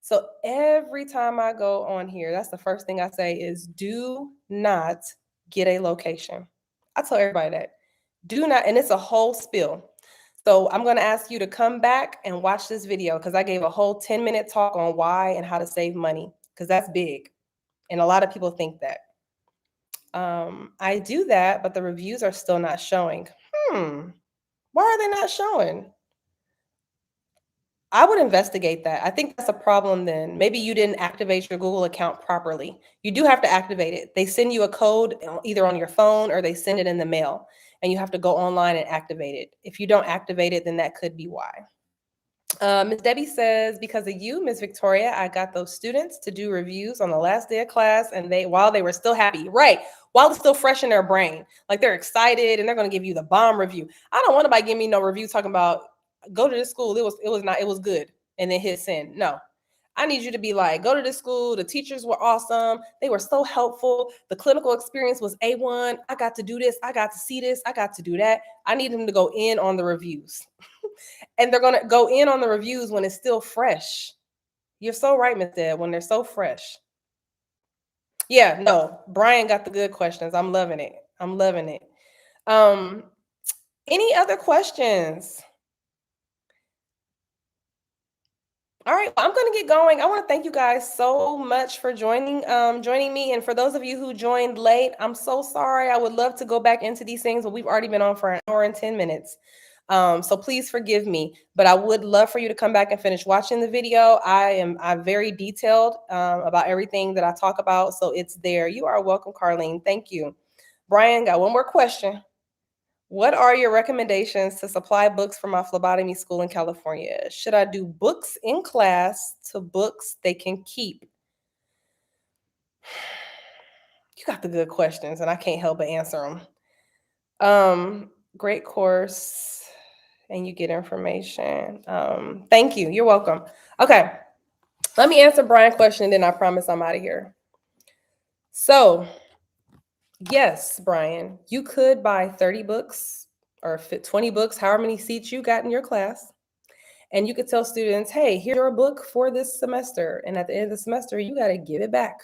So every time I go on here, that's the first thing I say is do not get a location. I tell everybody that. Do not, and it's a whole spill. So I'm going to ask you to come back and watch this video because I gave a whole 10-minute talk on why and how to save money because that's big. And a lot of people think that. I do that, but the reviews are still not showing. Why are they not showing? I would investigate that. I think that's a problem then. Maybe you didn't activate your Google account properly. You do have to activate it. They send you a code either on your phone or they send it in the mail, and you have to go online and activate it. If you don't activate it, then that could be why. Ms. Debbie says, because of you, Ms. Victoria, I got those students to do reviews on the last day of class, and while they were still happy, right? While it's still fresh in their brain, like they're excited and they're going to give you the bomb review. I don't want anybody give me no review talking about go to this school. It was good, and then hit send. No, I need you to be like, go to this school. The teachers were awesome. They were so helpful. The clinical experience was A1. I got to do this. I got to see this. I got to do that. I need them to go in on the reviews. And they're going to go in on the reviews when it's still fresh. You're so right, Ms. Deb, when they're so fresh. Yeah, no, Brian got the good questions. I'm loving it. I'm loving it. Any other questions? All right, well, I'm going to get going. I want to thank you guys so much for joining me. And for those of you who joined late, I'm so sorry. I would love to go back into these things, but we've already been on for an hour and 10 minutes. So please forgive me, but I would love for you to come back and finish watching the video. I'm very detailed about everything that I talk about, so it's there. You are welcome, Carlene. Thank you. Brian, got one more question. What are your recommendations to supply books for my phlebotomy school in California? Should I do books in class to books they can keep? You got the good questions, and I can't help but answer them. Great course, and you get information. Thank you. You're welcome. Okay, let me answer Brian's question, and then I promise I'm out of here. So, yes, Brian, you could buy 30 books or 20 books, however many seats you got in your class. And you could tell students, hey, here's your book for this semester. And at the end of the semester, you got to give it back,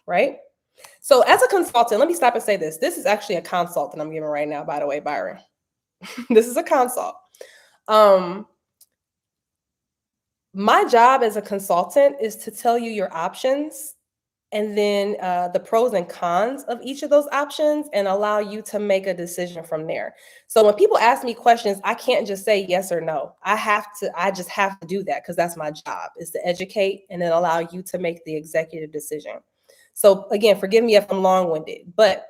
right? So as a consultant, let me stop and say this. This is actually a consult that I'm giving right now, by the way, Byron. This is a consult. My job as a consultant is to tell you your options and then the pros and cons of each of those options and allow you to make a decision from there. So when people ask me questions, I can't just say yes or no. I just have to do that because that's my job, is to educate and then allow you to make the executive decision. So again, forgive me if I'm long-winded, but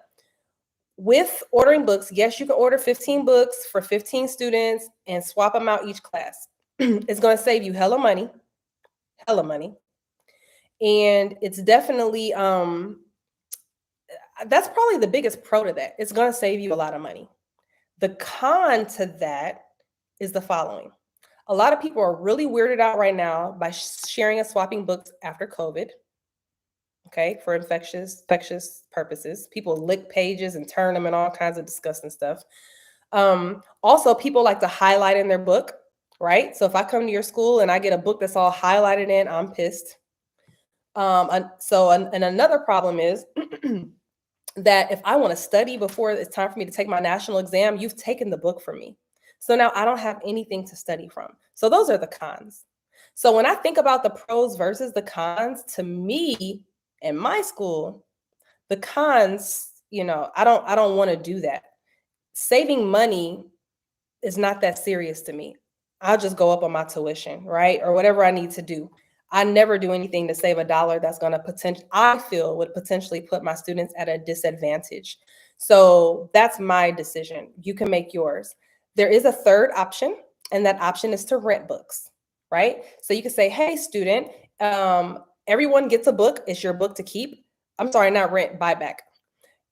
with ordering books, yes, you can order 15 books for 15 students and swap them out each class. It's going to save you hella money. And it's definitely, that's probably the biggest pro to that. It's going to save you a lot of money. The con to that is the following. A lot of people are really weirded out right now by sharing and swapping books after COVID. Okay, for infectious purposes. People lick pages and turn them and all kinds of disgusting stuff. Also, people like to highlight in their book, right? So if I come to your school and I get a book that's all highlighted in, I'm pissed. And another problem is that if I want to study before it's time for me to take my national exam, you've taken the book from me. So now I don't have anything to study from. So those are the cons. So when I think about the pros versus the cons, to me in my school, the cons, I don't want to do that. Saving money is not that serious to me. I'll just go up on my tuition, right? Or whatever I need to do. I never do anything to save $1 that's going to I feel would potentially put my students at a disadvantage. So that's my decision. You can make yours. There is a third option, and that option is to rent books, right? So you can say, hey, student, everyone gets a book. It's your book to keep. I'm sorry, not rent, buy back.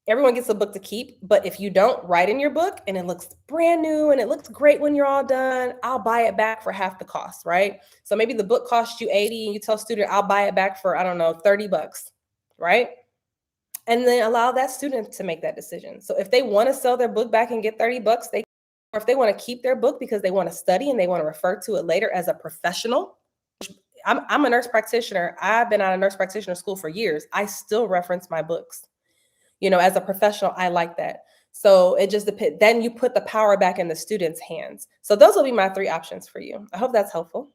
Everyone gets a book to keep, but if you don't write in your book and it looks brand new and it looks great when you're all done, I'll buy it back for half the cost, right? So maybe the book costs you 80 and you tell student, I'll buy it back for, I don't know, 30 bucks, right? And then allow that student to make that decision. So if they want to sell their book back and get 30 bucks, or if they want to keep their book because they want to study and they want to refer to it later as a professional. I'm a nurse practitioner. I've been out of nurse practitioner school for years. I still reference my books. As a professional, I like that. So it just depends. Then you put the power back in the student's hands. So those will be my 3 options for you. I hope that's helpful.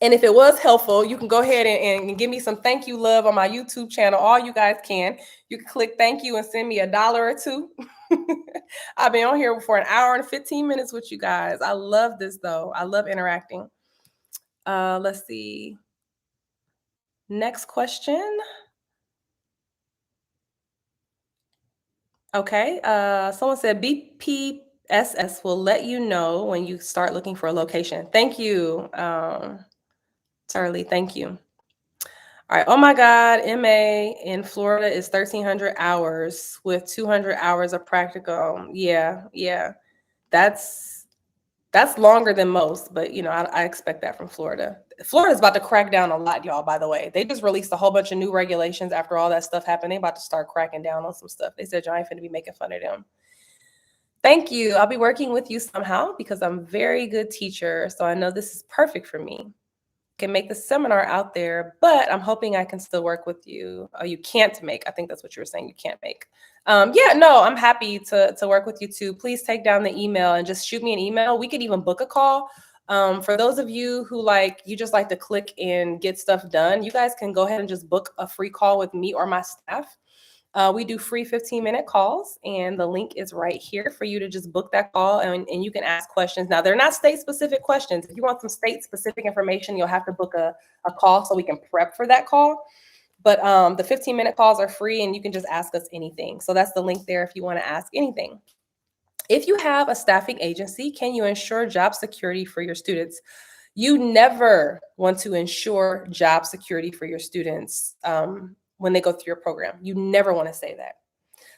And if it was helpful, you can go ahead and give me some thank you love on my YouTube channel. All you guys can. You can click thank you and send me $1 or 2. I've been on here for an hour and 15 minutes with you guys. I love this though. I love interacting. Let's see. Next question. Okay. Someone said BPSS will let you know when you start looking for a location. Thank you, Charlie. Thank you. All right. Oh my God. MA in Florida is 1,300 hours with 200 hours of practicum. Yeah. That's longer than most, but I expect that from Florida. Florida's about to crack down a lot, y'all, by the way. They just released a whole bunch of new regulations after all that stuff happened. They about to start cracking down on some stuff. They said y'all ain't finna be making fun of them. Thank you. I'll be working with you somehow because I'm a very good teacher. So I know this is perfect for me. Can make the seminar out there, but I'm hoping I can still work with you. Oh, you can't make. I think that's what you were saying. You can't make. Yeah, no, I'm happy to work with you too. Please take down the email and just shoot me an email. We could even book a call. For those of you who you just like to click and get stuff done, you guys can go ahead and just book a free call with me or my staff. We do free 15-minute calls, and the link is right here for you to just book that call, and you can ask questions. Now, they're not state-specific questions. If you want some state-specific information, you'll have to book a call so we can prep for that call. But the 15-minute calls are free, and you can just ask us anything. So that's the link there if you want to ask anything. If you have a staffing agency, can you ensure job security for your students? You never want to ensure job security for your students when they go through your program. You never want to say that.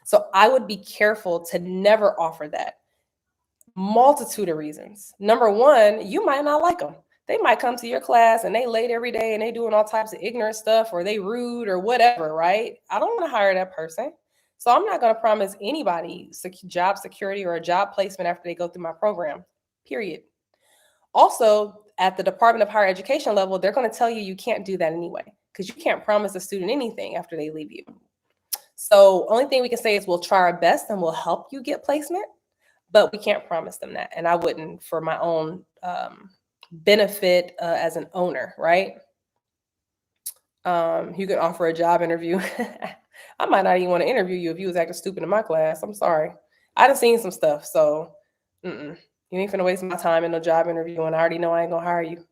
So I would be careful to never offer that. Multitude of reasons. Number one, you might not like them. They might come to your class and they late every day and they doing all types of ignorant stuff, or they rude or whatever, right? I don't want to hire that person. So I'm not going to promise anybody job security or a job placement after they go through my program, period. Also, at the Department of Higher Education level, they're going to tell you you can't do that anyway, because you can't promise a student anything after they leave you. So only thing we can say is we'll try our best and we'll help you get placement, but we can't promise them that. And I wouldn't for my own benefit as an owner, right? You can offer a job interview. I might not even want to interview you if you was acting stupid in my class. I'm sorry. I done seen some stuff, so you ain't finna waste my time in no job interview, and I already know I ain't gonna hire you.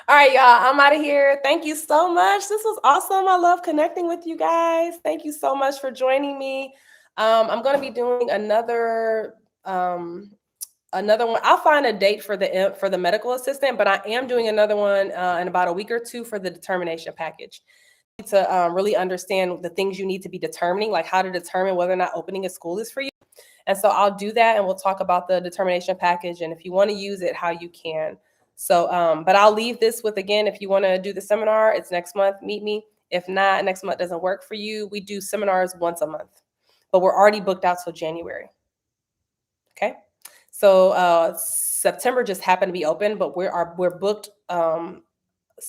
All right, y'all, I'm out of here. Thank you so much. This was awesome. I love connecting with you guys. Thank you so much for joining me. I'm going to be doing another one. I'll find a date for the medical assistant, but I am doing another one in about a week or two for the determination package to really understand the things you need to be determining, like how to determine whether or not opening a school is for you. And so I'll do that, and we'll talk about the determination package, and if you want to use it, how you can. So, but I'll leave this with, again, if you want to do the seminar, it's next month, meet me. If not, next month doesn't work for you, we do seminars once a month, but we're already booked out till January. Okay. So September just happened to be open, but we're booked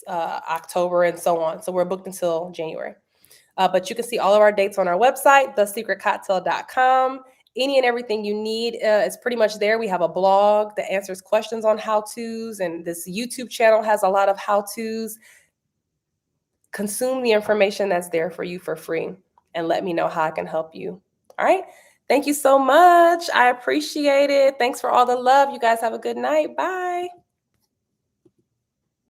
October and so on. So we're booked until January. But you can see all of our dates on our website, thesecretcocktail.com. Any and everything you need is pretty much there. We have a blog that answers questions on how-tos, and this YouTube channel has a lot of how-tos. Consume the information that's there for you for free, and let me know how I can help you. All right. Thank you so much. I appreciate it. Thanks for all the love. You guys have a good night. Bye.